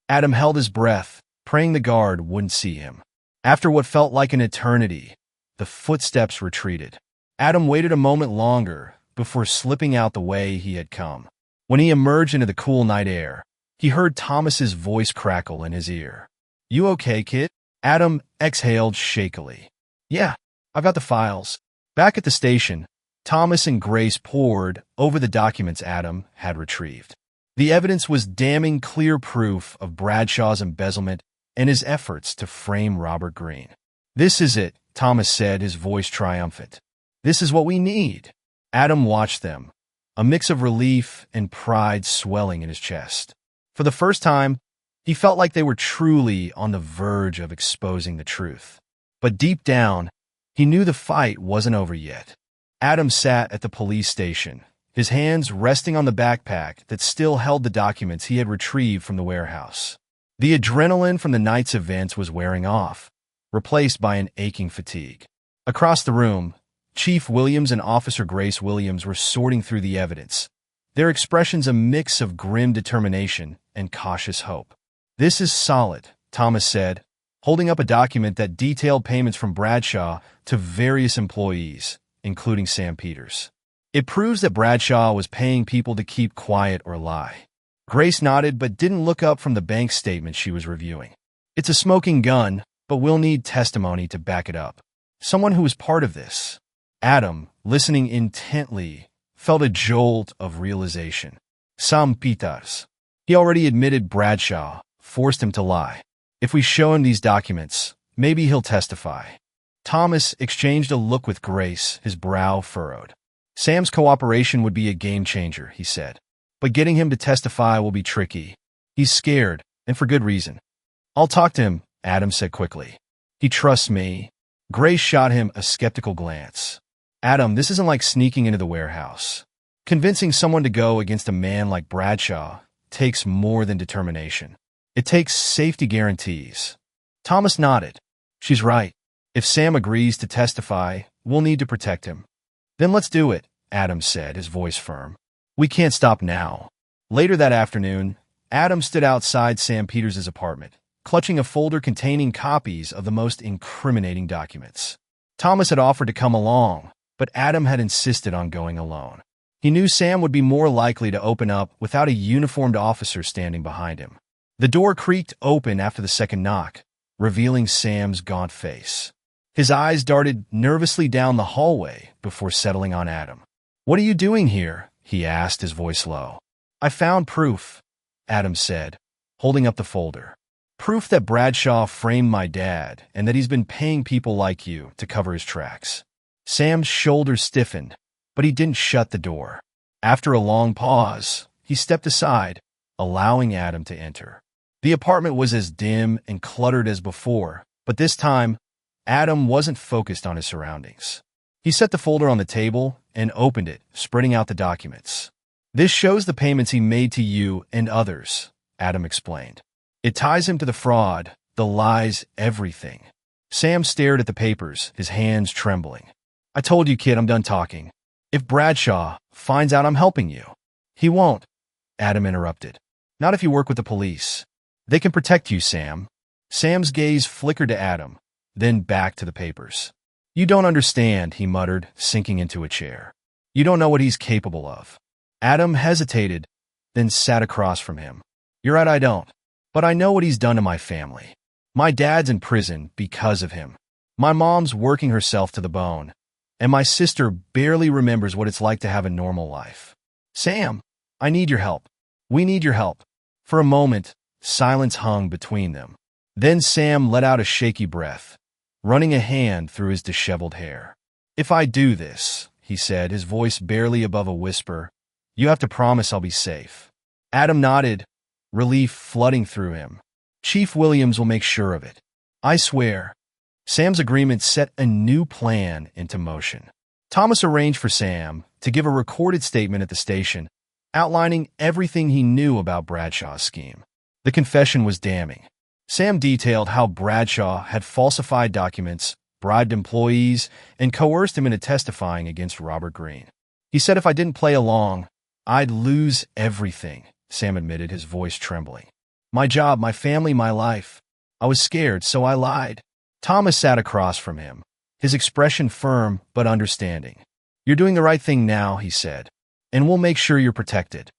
Adam held his breath, praying the guard wouldn't see him. After what felt like an eternity, the footsteps retreated. Adam waited a moment longer before slipping out the way he had come. When he emerged into the cool night air, he heard Thomas's voice crackle in his ear. "You okay, kid?" Adam exhaled shakily. "Yeah, I've got the files." Back at the station, Thomas and Grace pored over the documents Adam had retrieved. The evidence was damning clear proof of Bradshaw's embezzlement and his efforts to frame Robert Greene. "This is it," Thomas said, his voice triumphant. "This is what we need." Adam watched them, a mix of relief and pride swelling in his chest. For the first time, he felt like they were truly on the verge of exposing the truth. But deep down, he knew the fight wasn't over yet. Adam sat at the police station, his hands resting on the backpack that still held the documents he had retrieved from the warehouse. The adrenaline from the night's events was wearing off, replaced by an aching fatigue. Across the room, Chief Williams and Officer Grace Williams were sorting through the evidence, their expressions a mix of grim determination and cautious hope. "This is solid," Thomas said, holding up a document that detailed payments from Bradshaw to various employees, including Sam Peters. "It proves that Bradshaw was paying people to keep quiet or lie." Grace nodded but didn't look up from the bank statement she was reviewing. "It's a smoking gun, but we'll need testimony to back it up. Someone who was part of this." Adam, listening intently, felt a jolt of realization. Sam Peters. He already admitted Bradshaw forced him to lie. If we show him these documents, maybe he'll testify. Thomas exchanged a look with Grace, his brow furrowed. "Sam's cooperation would be a game changer," he said. "But getting him to testify will be tricky. He's scared, and for good reason." "I'll talk to him," Adam said quickly. "He trusts me." Grace shot him a skeptical glance. "Adam, this isn't like sneaking into the warehouse. Convincing someone to go against a man like Bradshaw takes more than determination. It takes safety guarantees." Thomas nodded. "She's right. If Sam agrees to testify, we'll need to protect him." "Then let's do it," Adam said, his voice firm. "We can't stop now." Later that afternoon, Adam stood outside Sam Peters' apartment, clutching a folder containing copies of the most incriminating documents. Thomas had offered to come along, but Adam had insisted on going alone. He knew Sam would be more likely to open up without a uniformed officer standing behind him. The door creaked open after the second knock, revealing Sam's gaunt face. His eyes darted nervously down the hallway before settling on Adam. "What are you doing here?" he asked, his voice low. "I found proof," Adam said, holding up the folder. "Proof that Bradshaw framed my dad and that he's been paying people like you to cover his tracks." Sam's shoulders stiffened, but he didn't shut the door. After a long pause, he stepped aside, allowing Adam to enter. The apartment was as dim and cluttered as before, but this time, Adam wasn't focused on his surroundings. He set the folder on the table and opened it, spreading out the documents. "This shows the payments he made to you and others," Adam explained. "It ties him to the fraud, the lies, everything." Sam stared at the papers, his hands trembling. "I told you, kid, I'm done talking. If Bradshaw finds out I'm helping you." "He won't," Adam interrupted. "Not if you work with the police. They can protect you, Sam." Sam's gaze flickered to Adam, then back to the papers. "You don't understand," he muttered, sinking into a chair. "You don't know what he's capable of." Adam hesitated, then sat across from him. "You're right, I don't. But I know what he's done to my family. My dad's in prison because of him. My mom's working herself to the bone, and my sister barely remembers what it's like to have a normal life. Sam, I need your help. We need your help." For a moment, silence hung between them. Then Sam let out a shaky breath, running a hand through his disheveled hair. "If I do this," he said, his voice barely above a whisper. "You have to promise I'll be safe." Adam nodded, relief flooding through him. "Chief Williams will make sure of it. I swear." Sam's agreement set a new plan into motion. Thomas arranged for Sam to give a recorded statement at the station, outlining everything he knew about Bradshaw's scheme. The confession was damning. Sam detailed how Bradshaw had falsified documents, bribed employees, and coerced him into testifying against Robert Greene. "He said if I didn't play along, I'd lose everything," Sam admitted, his voice trembling. "My job, my family, my life. I was scared, so I lied." Thomas sat across from him, his expression firm but understanding. "You're doing the right thing now," he said, "and we'll make sure you're protected."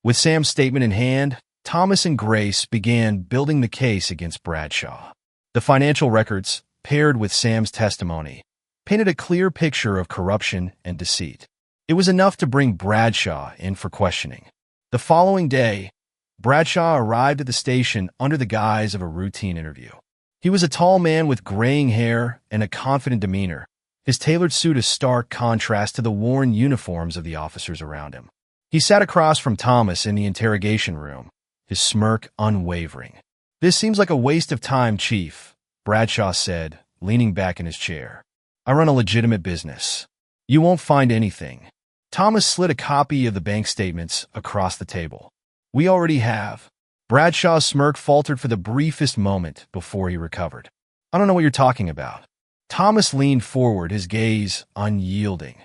With Sam's statement in hand, Thomas and Grace began building the case against Bradshaw. The financial records, paired with Sam's testimony, painted a clear picture of corruption and deceit. It was enough to bring Bradshaw in for questioning. The following day, Bradshaw arrived at the station under the guise of a routine interview. He was a tall man with graying hair and a confident demeanor, his tailored suit a stark contrast to the worn uniforms of the officers around him. He sat across from Thomas in the interrogation room, his smirk unwavering. "This seems like a waste of time, Chief," Bradshaw said, leaning back in his chair. "I run a legitimate business. You won't find anything." Thomas slid a copy of the bank statements across the table. "We already have." Bradshaw's smirk faltered for the briefest moment before he recovered. "I don't know what you're talking about." Thomas leaned forward, his gaze unyielding.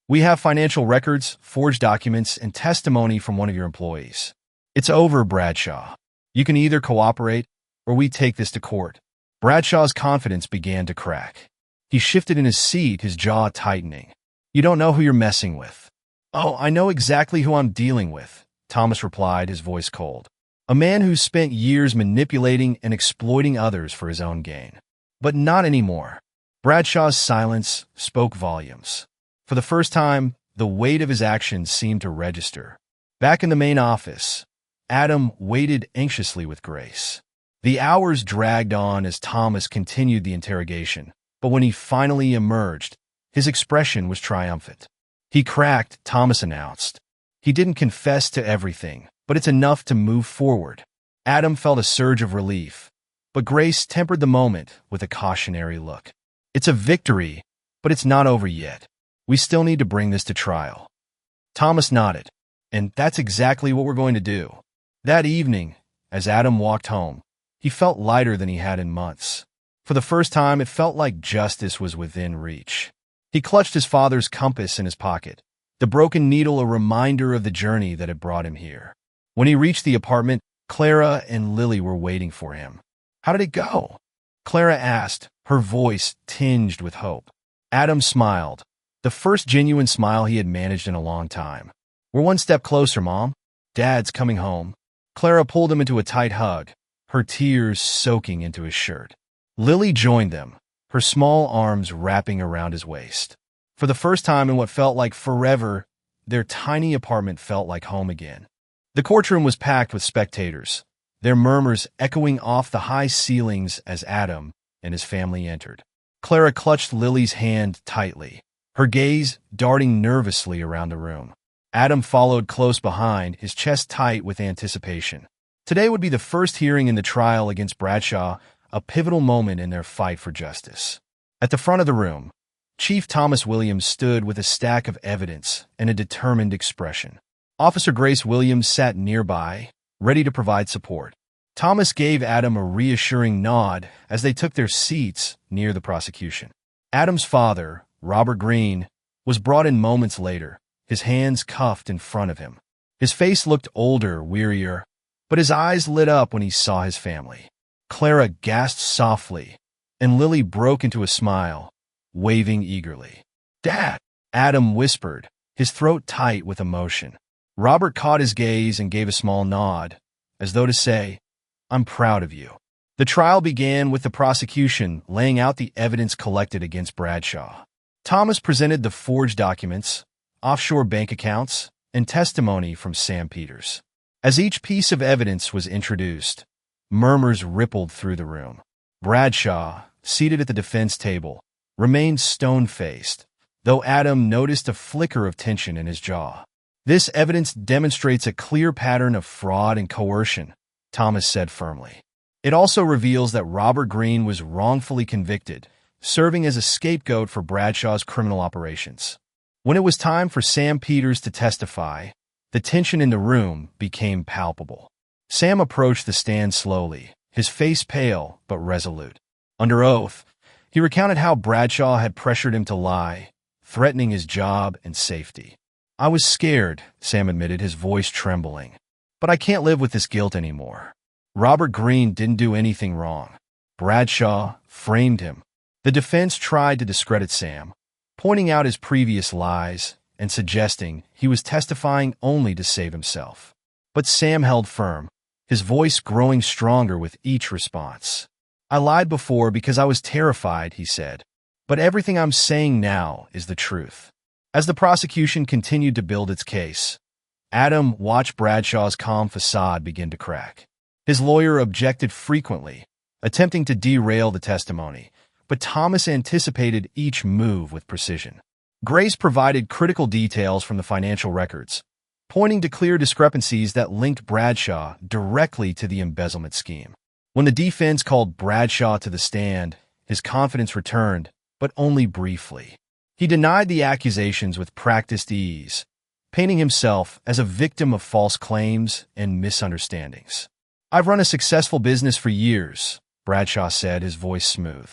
"We have financial records, forged documents, and testimony from one of your employees." "It's over, Bradshaw. You can either cooperate or we take this to court." Bradshaw's confidence began to crack. He shifted in his seat, his jaw tightening. "You don't know who you're messing with." "Oh, I know exactly who I'm dealing with," Thomas replied, his voice cold. "A man who's spent years manipulating and exploiting others for his own gain. But not anymore." Bradshaw's silence spoke volumes. For the first time, the weight of his actions seemed to register. Back in the main office, Adam waited anxiously with Grace. The hours dragged on as Thomas continued the interrogation, but when he finally emerged, his expression was triumphant. "He cracked," Thomas announced. "He didn't confess to everything, but it's enough to move forward." Adam felt a surge of relief, but Grace tempered the moment with a cautionary look. "It's a victory, but it's not over yet. We still need to bring this to trial." Thomas nodded. "And that's exactly what we're going to do." That evening, as Adam walked home, he felt lighter than he had in months. For the first time, it felt like justice was within reach. He clutched his father's compass in his pocket, the broken needle a reminder of the journey that had brought him here. When he reached the apartment, Clara and Lily were waiting for him. "How did it go?" Clara asked, her voice tinged with hope. Adam smiled, the first genuine smile he had managed in a long time. "We're one step closer, Mom. Dad's coming home." Clara pulled him into a tight hug, her tears soaking into his shirt. Lily joined them, her small arms wrapping around his waist. For the first time in what felt like forever, their tiny apartment felt like home again. The courtroom was packed with spectators, their murmurs echoing off the high ceilings as Adam and his family entered. Clara clutched Lily's hand tightly, her gaze darting nervously around the room. Adam followed close behind, his chest tight with anticipation. Today would be the first hearing in the trial against Bradshaw, a pivotal moment in their fight for justice. At the front of the room, Chief Thomas Williams stood with a stack of evidence and a determined expression. Officer Grace Williams sat nearby, ready to provide support. Thomas gave Adam a reassuring nod as they took their seats near the prosecution. Adam's father, Robert Greene, was brought in moments later, his hands cuffed in front of him. His face looked older, wearier, but his eyes lit up when he saw his family. Clara gasped softly, and Lily broke into a smile, waving eagerly. "Dad!" Adam whispered, his throat tight with emotion. Robert caught his gaze and gave a small nod, as though to say, "I'm proud of you." The trial began with the prosecution laying out the evidence collected against Bradshaw. Thomas presented the forged documents, offshore bank accounts, and testimony from Sam Peters. As each piece of evidence was introduced, murmurs rippled through the room. Bradshaw, seated at the defense table, remained stone-faced, though Adam noticed a flicker of tension in his jaw. "This evidence demonstrates a clear pattern of fraud and coercion," Thomas said firmly. "It also reveals that Robert Greene was wrongfully convicted, serving as a scapegoat for Bradshaw's criminal operations." When it was time for Sam Peters to testify, the tension in the room became palpable. Sam approached the stand slowly, his face pale but resolute. Under oath, he recounted how Bradshaw had pressured him to lie, threatening his job and safety. "I was scared," Sam admitted, his voice trembling. "But I can't live with this guilt anymore. Robert Greene didn't do anything wrong. Bradshaw framed him." The defense tried to discredit Sam, pointing out his previous lies and suggesting he was testifying only to save himself. But Sam held firm, his voice growing stronger with each response. "I lied before because I was terrified," he said, "but everything I'm saying now is the truth." As the prosecution continued to build its case, Adam watched Bradshaw's calm facade begin to crack. His lawyer objected frequently, attempting to derail the testimony, but Thomas anticipated each move with precision. Grace provided critical details from the financial records, pointing to clear discrepancies that linked Bradshaw directly to the embezzlement scheme. When the defense called Bradshaw to the stand, his confidence returned, but only briefly. He denied the accusations with practiced ease, painting himself as a victim of false claims and misunderstandings. "I've run a successful business for years," Bradshaw said, his voice smooth.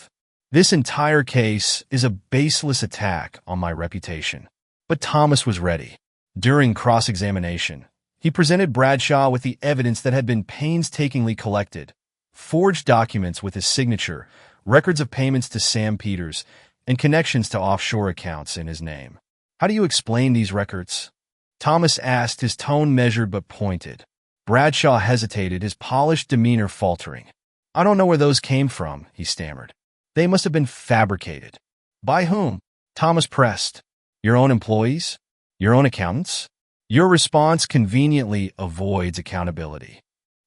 "This entire case is a baseless attack on my reputation." But Thomas was ready. During cross-examination, he presented Bradshaw with the evidence that had been painstakingly collected: forged documents with his signature, records of payments to Sam Peters, and connections to offshore accounts in his name. "How do you explain these records?" Thomas asked, his tone measured but pointed. Bradshaw hesitated, his polished demeanor faltering. "I don't know where those came from," he stammered. "They must have been fabricated." "By whom?" Thomas pressed. "Your own employees? Your own accountants?" Your response conveniently avoids accountability.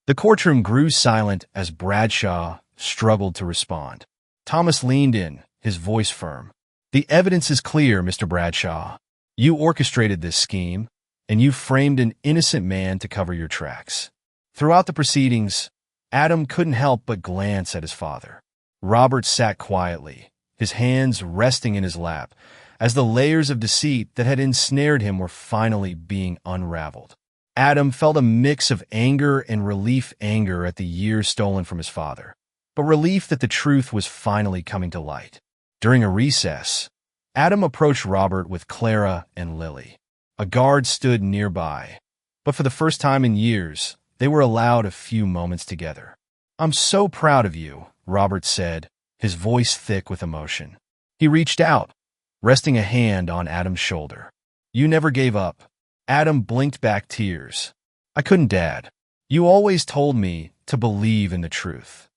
The courtroom grew silent as Bradshaw struggled to respond. Thomas leaned in, his voice firm. "The evidence is clear, Mr. Bradshaw. You orchestrated this scheme, and you framed an innocent man to cover your tracks." Throughout the proceedings, Adam couldn't help but glance at his father. Robert sat quietly, his hands resting in his lap, as the layers of deceit that had ensnared him were finally being unraveled. Adam felt a mix of anger and relief, anger at the years stolen from his father, but relief that the truth was finally coming to light. During a recess, Adam approached Robert with Clara and Lily. A guard stood nearby, but for the first time in years, they were allowed a few moments together. "I'm so proud of you," Robert said, his voice thick with emotion. He reached out, resting a hand on Adam's shoulder. "You never gave up." Adam blinked back tears. "I couldn't, Dad. You always told me to believe in the truth."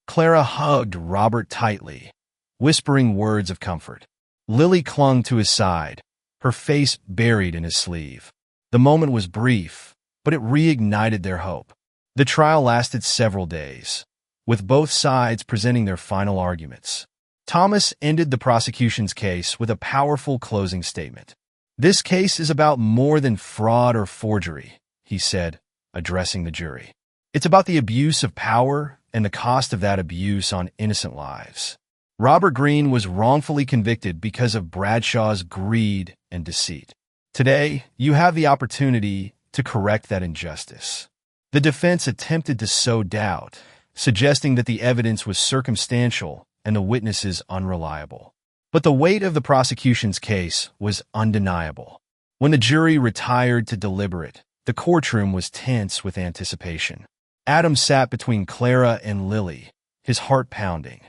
Clara hugged Robert tightly, whispering words of comfort. Lily clung to his side, her face buried in his sleeve. The moment was brief, but it reignited their hope. The trial lasted several days, with both sides presenting their final arguments. Thomas ended the prosecution's case with a powerful closing statement. "This case is about more than fraud or forgery," he said, addressing the jury. "It's about the abuse of power and the cost of that abuse on innocent lives. Robert Greene was wrongfully convicted because of Bradshaw's greed and deceit. Today, you have the opportunity to correct that injustice." The defense attempted to sow doubt, suggesting that the evidence was circumstantial and the witnesses unreliable. But the weight of the prosecution's case was undeniable. When the jury retired to deliberate, the courtroom was tense with anticipation. Adam sat between Clara and Lily, his heart pounding.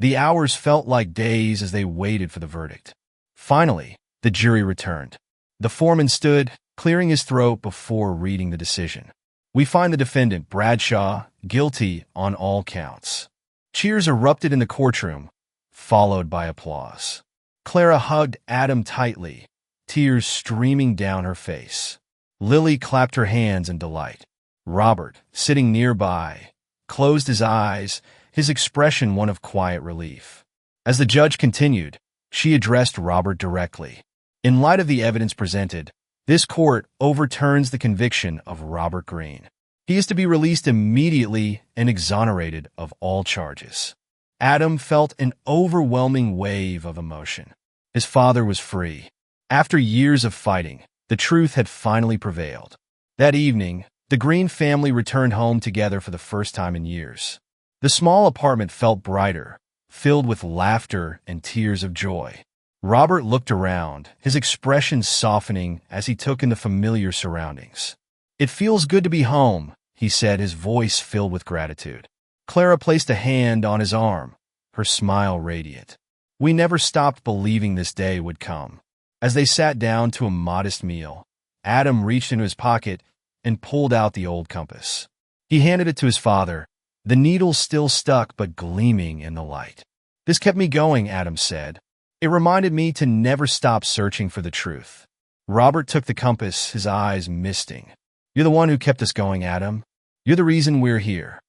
The hours felt like days as they waited for the verdict. Finally, the jury returned. The foreman stood, clearing his throat before reading the decision. "We find the defendant, Bradshaw, guilty on all counts." Cheers erupted in the courtroom, followed by applause. Clara hugged Adam tightly, tears streaming down her face. Lily clapped her hands in delight. Robert, sitting nearby, closed his eyes, his expression one of quiet relief. As the judge continued, She addressed Robert directly. In light of the evidence presented, this court overturns the conviction of Robert Greene. He is to be released immediately and exonerated of all charges. Adam felt an overwhelming wave of emotion. His father was free. After years of fighting, the truth had finally prevailed. That evening, the Greene family returned home together for the first time in years. The small apartment felt brighter, filled with laughter and tears of joy. Robert looked around, his expression softening as he took in the familiar surroundings. "It feels good to be home," he said, his voice filled with gratitude. Clara placed a hand on his arm, her smile radiant. "We never stopped believing this day would come." As they sat down to a modest meal, Adam reached into his pocket and pulled out the old compass. He handed it to his father, the needle still stuck but gleaming in the light. "This kept me going," Adam said. "It reminded me to never stop searching for the truth." Robert took the compass, his eyes misting. "You're the one who kept us going, Adam. You're the reason we're here."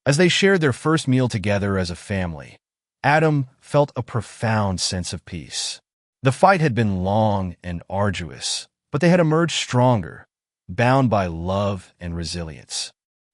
As they shared their first meal together as a family, Adam felt a profound sense of peace. The fight had been long and arduous, but they had emerged stronger, bound by love and resilience.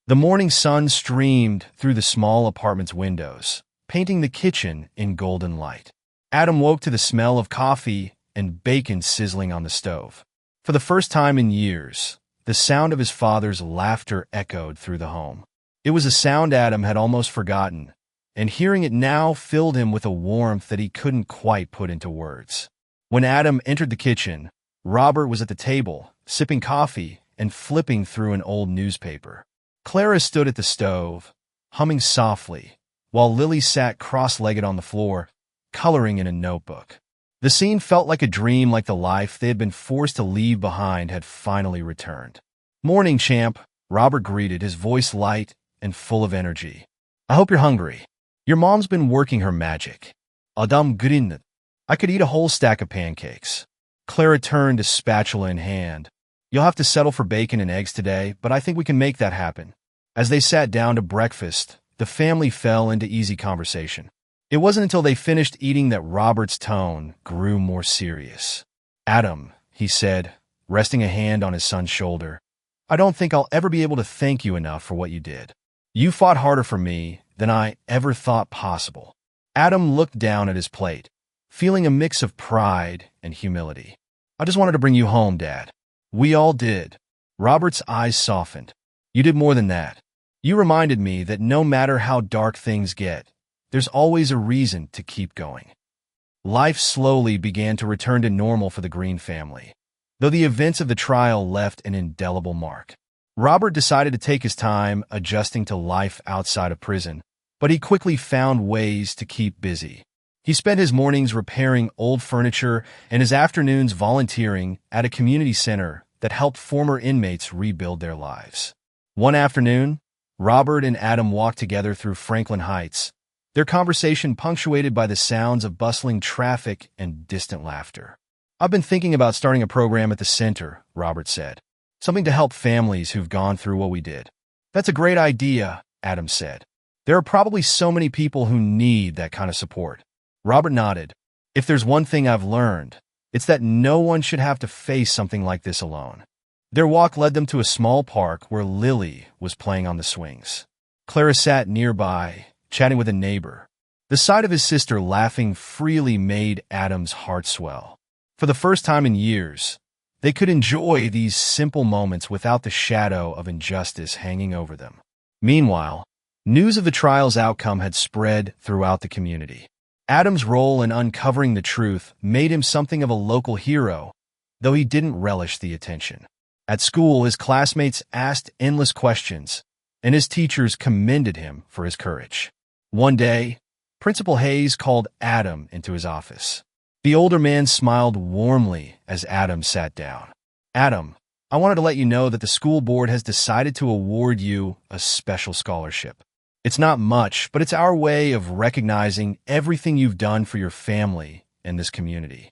The morning sun streamed through the small apartment's windows, painting the kitchen in golden light. Adam woke to the smell of coffee and bacon sizzling on the stove. For the first time in years, the sound of his father's laughter echoed through the home. It was a sound Adam had almost forgotten, and hearing it now filled him with a warmth that he couldn't quite put into words. When Adam entered the kitchen, Robert was at the table, sipping coffee and flipping through an old newspaper. Clara stood at the stove, humming softly, while Lily sat cross-legged on the floor, coloring in a notebook. The scene felt like a dream, like the life they had been forced to leave behind had finally returned. "Morning, champ," Robert greeted, his voice light and full of energy. "I hope you're hungry. Your mom's been working her magic." "Adam grinnet. I could eat a whole stack of pancakes." Clara turned, a spatula in hand. "You'll have to settle for bacon and eggs today, but I think we can make that happen." As they sat down to breakfast, the family fell into easy conversation. It wasn't until they finished eating that Robert's tone grew more serious. "Adam," he said, resting a hand on his son's shoulder, "I don't think I'll ever be able to thank you enough for what you did. You fought harder for me than I ever thought possible." Adam looked down at his plate, feeling a mix of pride and humility. "I just wanted to bring you home, Dad." "We all did." Robert's eyes softened. "You did more than that. You reminded me that no matter how dark things get, there's always a reason to keep going." Life slowly began to return to normal for the Greene family, though the events of the trial left an indelible mark. Robert decided to take his time adjusting to life outside of prison, but he quickly found ways to keep busy. He spent his mornings repairing old furniture and his afternoons volunteering at a community center that helped former inmates rebuild their lives. One afternoon, Robert and Adam walked together through Franklin Heights, their conversation punctuated by the sounds of bustling traffic and distant laughter. "I've been thinking about starting a program at the center," Robert said. "Something to help families who've gone through what we did." "That's a great idea," Adam said. "There are probably so many people who need that kind of support." Robert nodded. "If there's one thing I've learned, it's that no one should have to face something like this alone." Their walk led them to a small park where Lily was playing on the swings. Clara sat nearby, chatting with a neighbor. The sight of his sister laughing freely made Adam's heart swell. For the first time in years, they could enjoy these simple moments without the shadow of injustice hanging over them. Meanwhile, news of the trial's outcome had spread throughout the community. Adam's role in uncovering the truth made him something of a local hero, though he didn't relish the attention. At school, his classmates asked endless questions, and his teachers commended him for his courage. One day, Principal Hayes called Adam into his office. The older man smiled warmly as Adam sat down. "Adam, I wanted to let you know that the school board has decided to award you a special scholarship. It's not much, but it's our way of recognizing everything you've done for your family and this community."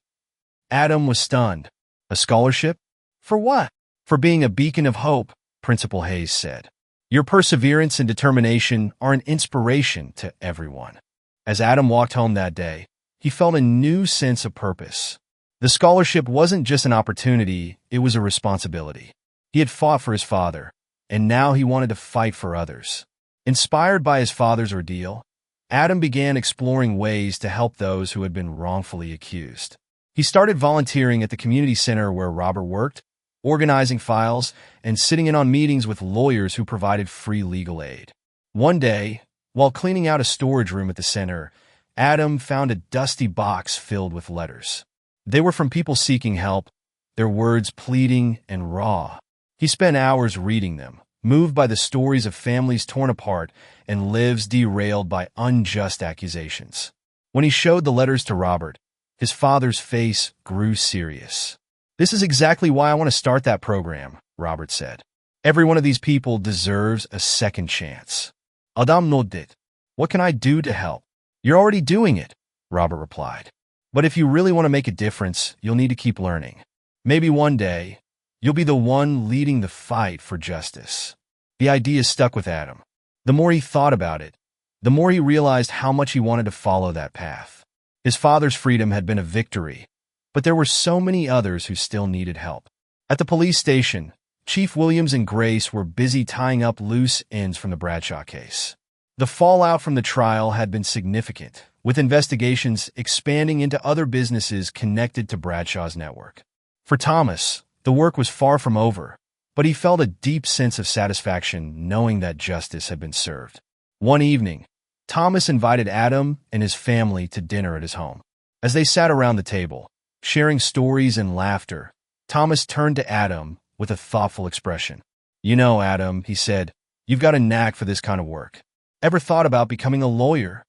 Adam was stunned. "A scholarship? For what?" "For being a beacon of hope," Principal Hayes said. "Your perseverance and determination are an inspiration to everyone." As Adam walked home that day, he felt a new sense of purpose. The scholarship wasn't just an opportunity, it was a responsibility. He had fought for his father, and now he wanted to fight for others. Inspired by his father's ordeal, Adam began exploring ways to help those who had been wrongfully accused. He started volunteering at the community center where Robert worked, organizing files, and sitting in on meetings with lawyers who provided free legal aid. One day, while cleaning out a storage room at the center, Adam found a dusty box filled with letters. They were from people seeking help, their words pleading and raw. He spent hours reading them, moved by the stories of families torn apart and lives derailed by unjust accusations. When he showed the letters to Robert, his father's face grew serious. "This is exactly why I want to start that program," Robert said. "Every one of these people deserves a second chance." Adam nodded. "What can I do to help?" "You're already doing it," Robert replied. "But if you really want to make a difference, you'll need to keep learning. Maybe one day, you'll be the one leading the fight for justice." The idea stuck with Adam. The more he thought about it, the more he realized how much he wanted to follow that path. His father's freedom had been a victory, but there were so many others who still needed help. At the police station, Chief Williams and Grace were busy tying up loose ends from the Bradshaw case. The fallout from the trial had been significant, with investigations expanding into other businesses connected to Bradshaw's network. For Thomas, the work was far from over, but he felt a deep sense of satisfaction knowing that justice had been served. One evening, Thomas invited Adam and his family to dinner at his home. As they sat around the table, sharing stories and laughter, Thomas turned to Adam with a thoughtful expression. "You know, Adam," he said, "you've got a knack for this kind of work. Ever thought about becoming a lawyer?"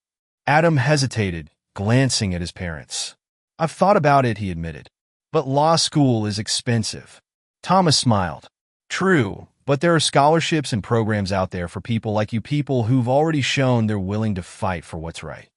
Adam hesitated, glancing at his parents. "I've thought about it," he admitted, "but law school is expensive." Thomas smiled. "True, but there are scholarships and programs out there for people like you, people who've already shown they're willing to fight for what's right."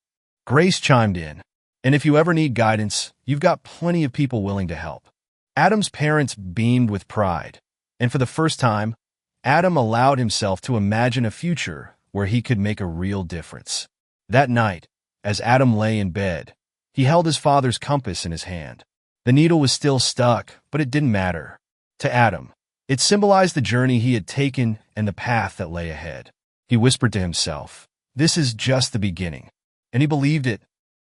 Grace chimed in. "And if you ever need guidance, you've got plenty of people willing to help." Adam's parents beamed with pride, and for the first time, Adam allowed himself to imagine a future where he could make a real difference. That night, as Adam lay in bed, he held his father's compass in his hand. The needle was still stuck, but it didn't matter. To Adam, it symbolized the journey he had taken and the path that lay ahead. He whispered to himself, "This is just the beginning." And he believed it.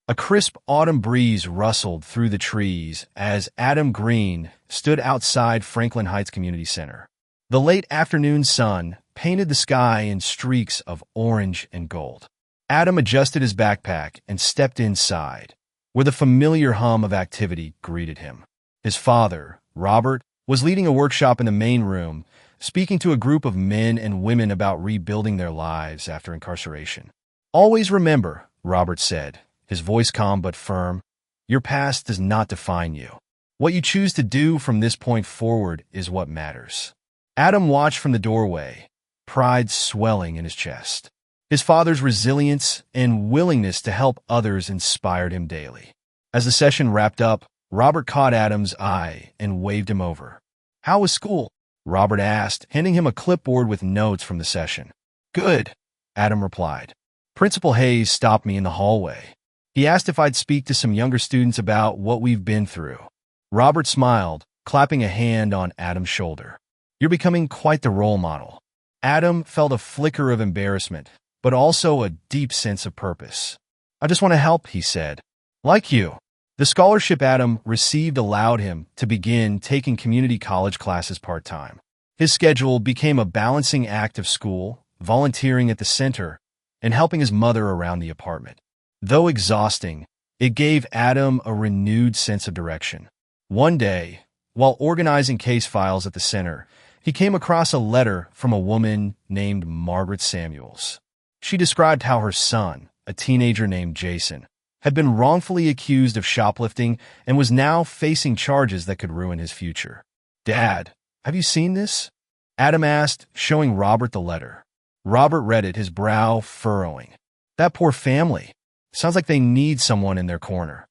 A crisp autumn breeze rustled through the trees as Adam Green stood outside Franklin Heights Community Center. The late afternoon sun painted the sky in streaks of orange and gold. Adam adjusted his backpack and stepped inside, where the familiar hum of activity greeted him. His father, Robert, was leading a workshop in the main room, speaking to a group of men and women about rebuilding their lives after incarceration. "Always remember," Robert said, his voice calm but firm, "your past does not define you. What you choose to do from this point forward is what matters." Adam watched from the doorway, pride swelling in his chest. His father's resilience and willingness to help others inspired him daily. As the session wrapped up, Robert caught Adam's eye and waved him over. "How was school?" Robert asked, handing him a clipboard with notes from the session. "Good," Adam replied. "Principal Hayes stopped me in the hallway. He asked if I'd speak to some younger students about what we've been through." Robert smiled, clapping a hand on Adam's shoulder. "You're becoming quite the role model." Adam felt a flicker of embarrassment, but also a deep sense of purpose. "I just want to help," he said. "Like you." The scholarship Adam received allowed him to begin taking community college classes part-time. His schedule became a balancing act of school, volunteering at the center, and helping his mother around the apartment. Though exhausting, it gave Adam a renewed sense of direction. One day, while organizing case files at the center, he came across a letter from a woman named Margaret Samuels. She described how her son, a teenager named Jason, had been wrongfully accused of shoplifting and was now facing charges that could ruin his future. "Dad, have you seen this?" Adam asked, showing Robert the letter. Robert read it, his brow furrowing. "That poor family. Sounds like they need someone in their corner."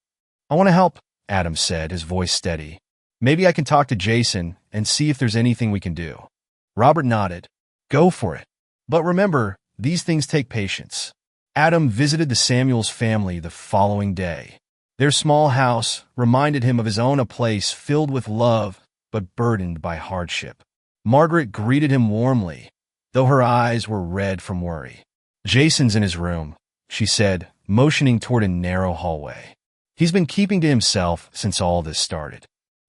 "I want to help," Adam said, his voice steady. "Maybe I can talk to Jason and see if there's anything we can do." Robert nodded. "Go for it. But remember, these things take patience." Adam visited the Samuels family the following day. Their small house reminded him of his own, a place filled with love but burdened by hardship. Margaret greeted him warmly, though her eyes were red from worry. "Jason's in his room," she said, motioning toward a narrow hallway. "He's been keeping to himself since all this started."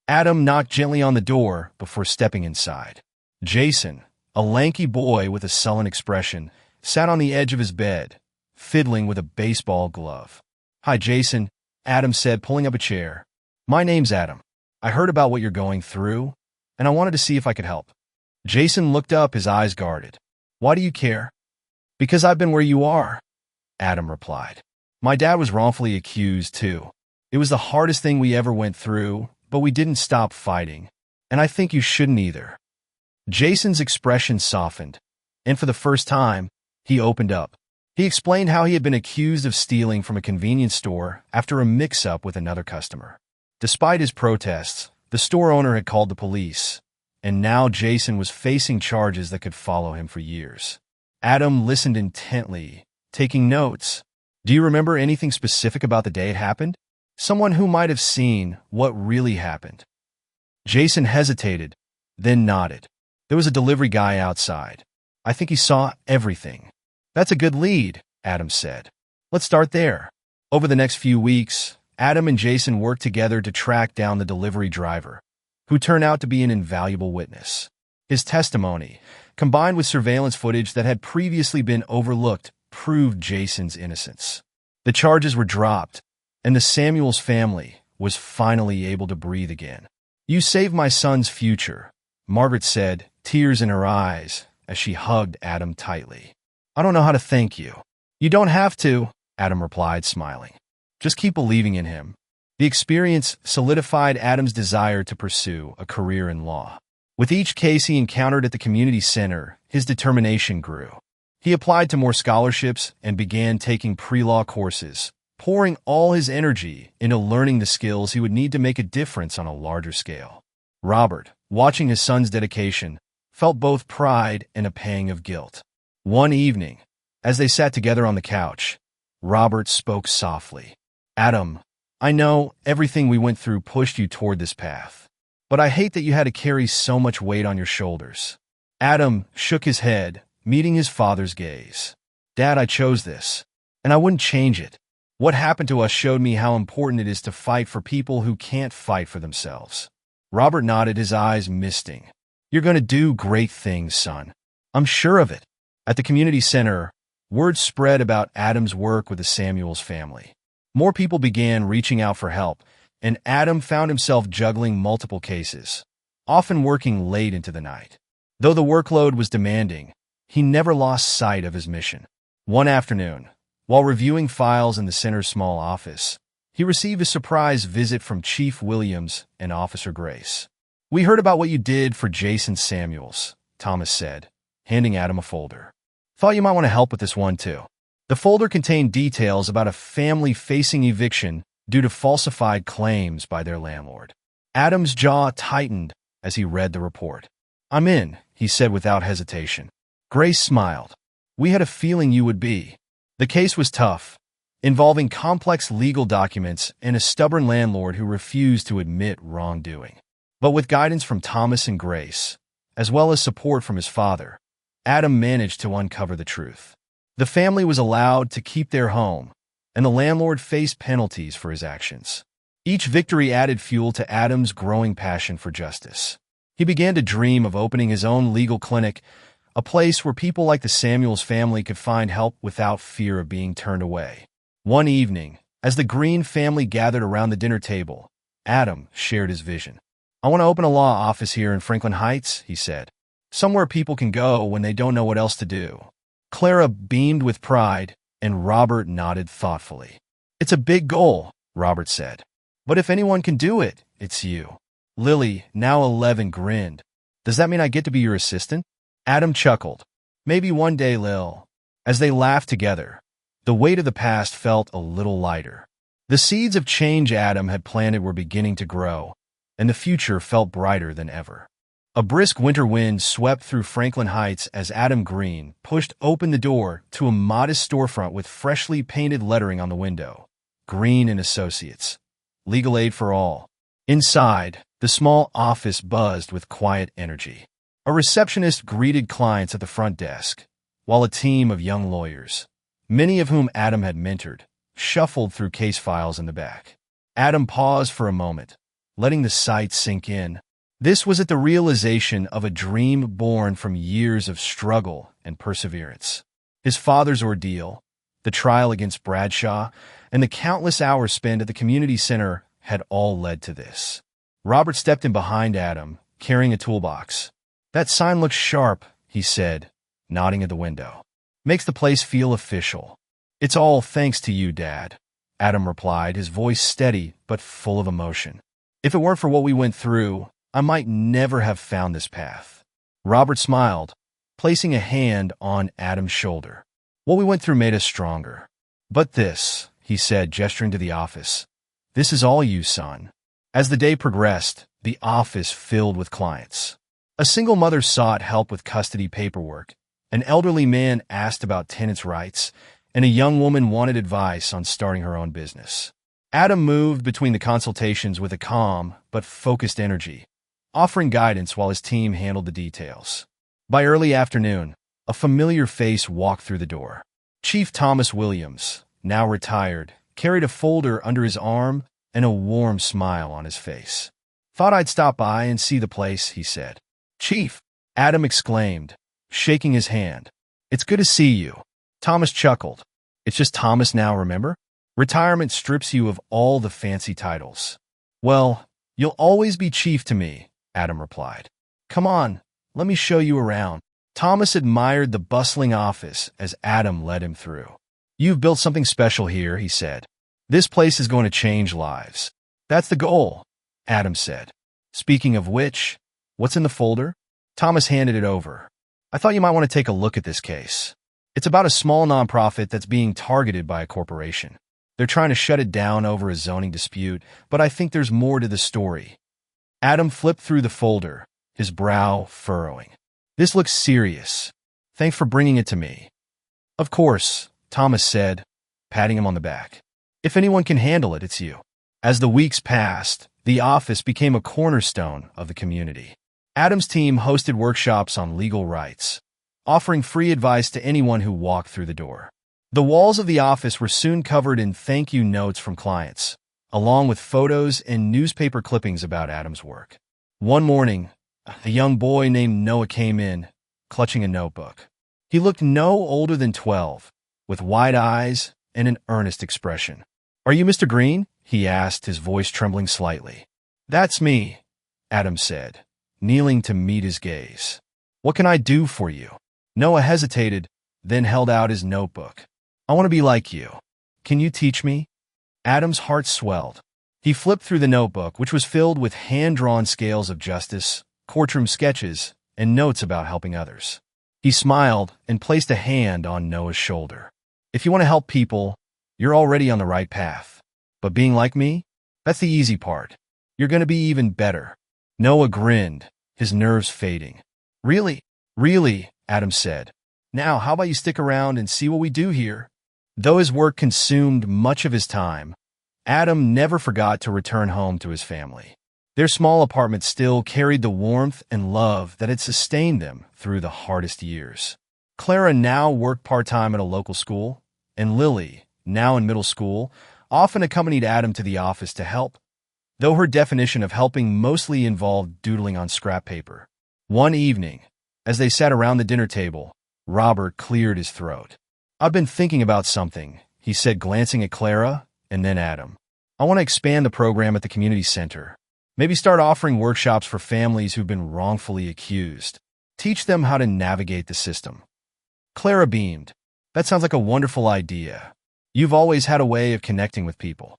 Adam knocked gently on the door before stepping inside. Jason, a lanky boy with a sullen expression, sat on the edge of his bed, fiddling with a baseball glove. "Hi, Jason," Adam said, pulling up a chair. "My name's Adam. I heard about what you're going through, and I wanted to see if I could help." Jason looked up, his eyes guarded. "Why do you care?" "Because I've been where you are," Adam replied. "My dad was wrongfully accused, too. It was the hardest thing we ever went through, but we didn't stop fighting, and I think you shouldn't either." Jason's expression softened, and for the first time, he opened up. He explained how he had been accused of stealing from a convenience store after a mix-up with another customer. Despite his protests, the store owner had called the police, and now Jason was facing charges that could follow him for years. Adam listened intently, taking notes. "Do you remember anything specific about the day it happened? Someone who might have seen what really happened?" Jason hesitated, then nodded. "There was a delivery guy outside. I think he saw everything." "That's a good lead," Adam said. "Let's start there." Over the next few weeks, Adam and Jason worked together to track down the delivery driver, who turned out to be an invaluable witness. His testimony, combined with surveillance footage that had previously been overlooked, proved Jason's innocence. The charges were dropped, and the Samuels family was finally able to breathe again. "You saved my son's future," Margaret said, tears in her eyes as she hugged Adam tightly. "I don't know how to thank you." "You don't have to," Adam replied, smiling. "Just keep believing in him." The experience solidified Adam's desire to pursue a career in law. With each case he encountered at the community center, his determination grew. He applied to more scholarships and began taking pre-law courses, pouring all his energy into learning the skills he would need to make a difference on a larger scale. Robert, watching his son's dedication, felt both pride and a pang of guilt. One evening, as they sat together on the couch, Robert spoke softly. "Adam, I know everything we went through pushed you toward this path, but I hate that you had to carry so much weight on your shoulders." Adam shook his head, meeting his father's gaze. "Dad, I chose this, and I wouldn't change it. What happened to us showed me how important it is to fight for people who can't fight for themselves." Robert nodded, his eyes misting. "You're going to do great things, son. I'm sure of it." At the community center, word spread about Adam's work with the Samuels family. More people began reaching out for help, and Adam found himself juggling multiple cases, often working late into the night. Though the workload was demanding, he never lost sight of his mission. One afternoon, while reviewing files in the center's small office, he received a surprise visit from Chief Williams and Officer Grace. "We heard about what you did for Jason Samuels," Thomas said, handing Adam a folder. "Thought you might want to help with this one, too." The folder contained details about a family facing eviction due to falsified claims by their landlord. Adam's jaw tightened as he read the report. "I'm in," he said without hesitation. Grace smiled. "We had a feeling you would be." The case was tough, involving complex legal documents and a stubborn landlord who refused to admit wrongdoing. But with guidance from Thomas and Grace, as well as support from his father, Adam managed to uncover the truth. The family was allowed to keep their home, and the landlord faced penalties for his actions. Each victory added fuel to Adam's growing passion for justice. He began to dream of opening his own legal clinic, a place where people like the Samuels family could find help without fear of being turned away. One evening, as the Green family gathered around the dinner table, Adam shared his vision. "I want to open a law office here in Franklin Heights," he said. "Somewhere people can go when they don't know what else to do." Clara beamed with pride, and Robert nodded thoughtfully. "It's a big goal," Robert said. "But if anyone can do it, it's you." Lily, now 11, grinned. "Does that mean I get to be your assistant?" Adam chuckled. "Maybe one day, Lil." As they laughed together, the weight of the past felt a little lighter. The seeds of change Adam had planted were beginning to grow, and the future felt brighter than ever. A brisk winter wind swept through Franklin Heights as Adam Green pushed open the door to a modest storefront with freshly painted lettering on the window. Green and Associates. Legal aid for all. Inside, the small office buzzed with quiet energy. A receptionist greeted clients at the front desk, while a team of young lawyers, many of whom Adam had mentored, shuffled through case files in the back. Adam paused for a moment, letting the sight sink in. This was at the realization of a dream born from years of struggle and perseverance. His father's ordeal, the trial against Bradshaw, and the countless hours spent at the community center had all led to this. Robert stepped in behind Adam, carrying a toolbox. "That sign looks sharp," he said, nodding at the window. "Makes the place feel official." "It's all thanks to you, Dad," Adam replied, his voice steady but full of emotion. "If it weren't for what we went through, I might never have found this path." Robert smiled, placing a hand on Adam's shoulder. "What we went through made us stronger. But this," he said, gesturing to the office, "this is all you, son." As the day progressed, the office filled with clients. A single mother sought help with custody paperwork, an elderly man asked about tenants' rights, and a young woman wanted advice on starting her own business. Adam moved between the consultations with a calm but focused energy, offering guidance while his team handled the details. By early afternoon, a familiar face walked through the door. Chief Thomas Williams, now retired, carried a folder under his arm and a warm smile on his face. "Thought I'd stop by and see the place," he said. "Chief," Adam exclaimed, shaking his hand. "It's good to see you." Thomas chuckled. "It's just Thomas now, remember? Retirement strips you of all the fancy titles." "Well, you'll always be chief to me," Adam replied. "Come on, let me show you around." Thomas admired the bustling office as Adam led him through. "You've built something special here," he said. "This place is going to change lives." "That's the goal," Adam said. "Speaking of which, what's in the folder?" Thomas handed it over. "I thought you might want to take a look at this case. It's about a small nonprofit that's being targeted by a corporation. They're trying to shut it down over a zoning dispute, but I think there's more to the story." Adam flipped through the folder, his brow furrowing. "This looks serious. Thanks for bringing it to me." "Of course," Thomas said, patting him on the back. "If anyone can handle it, it's you." As the weeks passed, the office became a cornerstone of the community. Adam's team hosted workshops on legal rights, offering free advice to anyone who walked through the door. The walls of the office were soon covered in thank you notes from clients, along with photos and newspaper clippings about Adam's work. One morning, a young boy named Noah came in, clutching a notebook. He looked no older than 12, with wide eyes and an earnest expression. "Are you Mr. Green?" he asked, his voice trembling slightly. "That's me," Adam said, kneeling to meet his gaze. "What can I do for you?" Noah hesitated, then held out his notebook. "I want to be like you. Can you teach me?" Adam's heart swelled. He flipped through the notebook, which was filled with hand-drawn scales of justice, courtroom sketches, and notes about helping others. He smiled and placed a hand on Noah's shoulder. "If you want to help people, you're already on the right path. But being like me, that's the easy part. You're going to be even better." Noah grinned, his nerves fading. "Really? Really?" Adam said. "Now, how about you stick around and see what we do here?" Though his work consumed much of his time, Adam never forgot to return home to his family. Their small apartment still carried the warmth and love that had sustained them through the hardest years. Clara now worked part-time at a local school, and Lily, now in middle school, often accompanied Adam to the office to help, though her definition of helping mostly involved doodling on scrap paper. One evening, as they sat around the dinner table, Robert cleared his throat. "I've been thinking about something," he said, glancing at Clara and then Adam. "I want to expand the program at the community center. Maybe start offering workshops for families who've been wrongfully accused. Teach them how to navigate the system." Clara beamed. "That sounds like a wonderful idea. You've always had a way of connecting with people."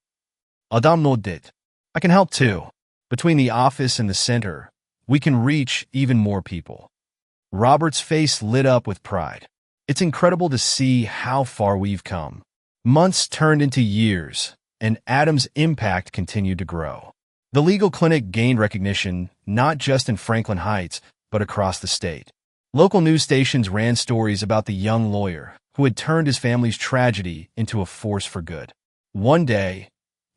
Adam nodded. "I can help too. Between the office and the center, we can reach even more people." Robert's face lit up with pride. "It's incredible to see how far we've come." Months turned into years, and Adam's impact continued to grow. The legal clinic gained recognition not just in Franklin Heights, but across the state. Local news stations ran stories about the young lawyer who had turned his family's tragedy into a force for good. One day,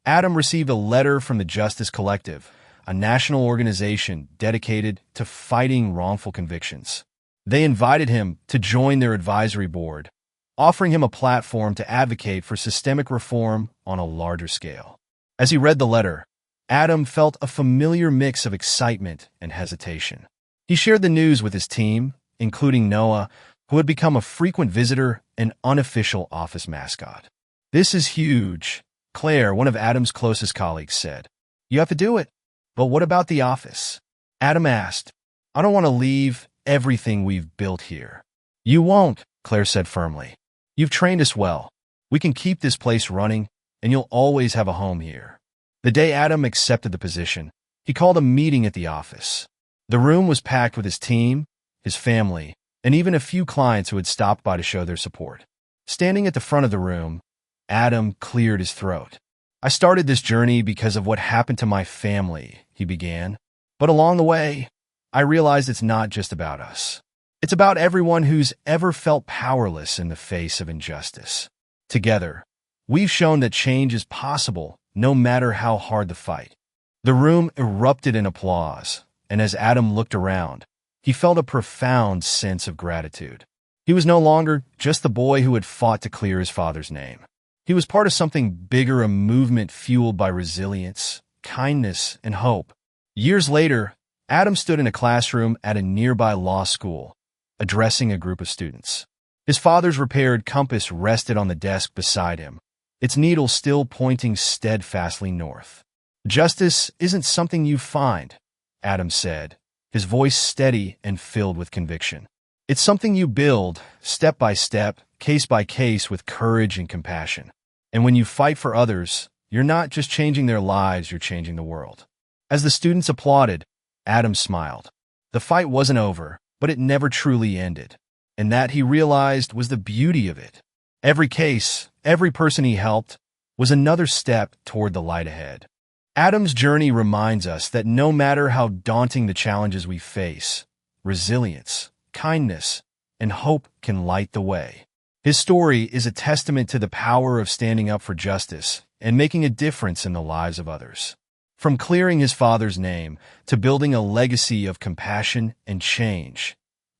Adam received a letter from the Justice Collective, a national organization dedicated to fighting wrongful convictions. They invited him to join their advisory board, offering him a platform to advocate for systemic reform on a larger scale. As he read the letter, Adam felt a familiar mix of excitement and hesitation. He shared the news with his team, including Noah, who had become a frequent visitor and unofficial office mascot. "This is huge," Claire, one of Adam's closest colleagues, said. "You have to do it." "But what about the office?" Adam asked. "I don't want to leave everything we've built here." "You won't," Claire said firmly. "You've trained us well. We can keep this place running, and you'll always have a home here." The day Adam accepted the position, he called a meeting at the office. The room was packed with his team, his family, and even a few clients who had stopped by to show their support. Standing at the front of the room, Adam cleared his throat. "I started this journey because of what happened to my family," he began. "But along the way, I realized it's not just about us. It's about everyone who's ever felt powerless in the face of injustice. Together, we've shown that change is possible, no matter how hard the fight." The room erupted in applause, and as Adam looked around, he felt a profound sense of gratitude. He was no longer just the boy who had fought to clear his father's name. He was part of something bigger, a movement fueled by resilience, kindness, and hope. Years later, Adam stood in a classroom at a nearby law school, addressing a group of students. His father's repaired compass rested on the desk beside him, its needle still pointing steadfastly north. "Justice isn't something you find," Adam said, his voice steady and filled with conviction. "It's something you build, step by step, case by case, with courage and compassion. And when you fight for others, you're not just changing their lives, you're changing the world." As the students applauded, Adam smiled. The fight wasn't over, but it never truly ended. And that, he realized, was the beauty of it. Every case, every person he helped, was another step toward the light ahead. Adam's journey reminds us that no matter how daunting the challenges we face, resilience, kindness, and hope can light the way. His story is a testament to the power of standing up for justice and making a difference in the lives of others. From clearing his father's name to building a legacy of compassion and change,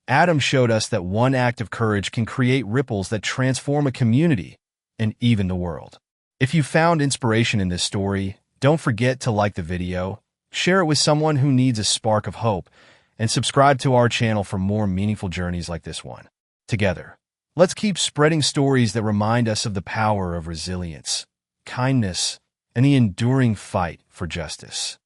Adam showed us that one act of courage can create ripples that transform a community and even the world. If you found inspiration in this story, don't forget to like the video, share it with someone who needs a spark of hope, and subscribe to our channel for more meaningful journeys like this one. Together, let's keep spreading stories that remind us of the power of resilience, kindness, and the enduring fight for justice.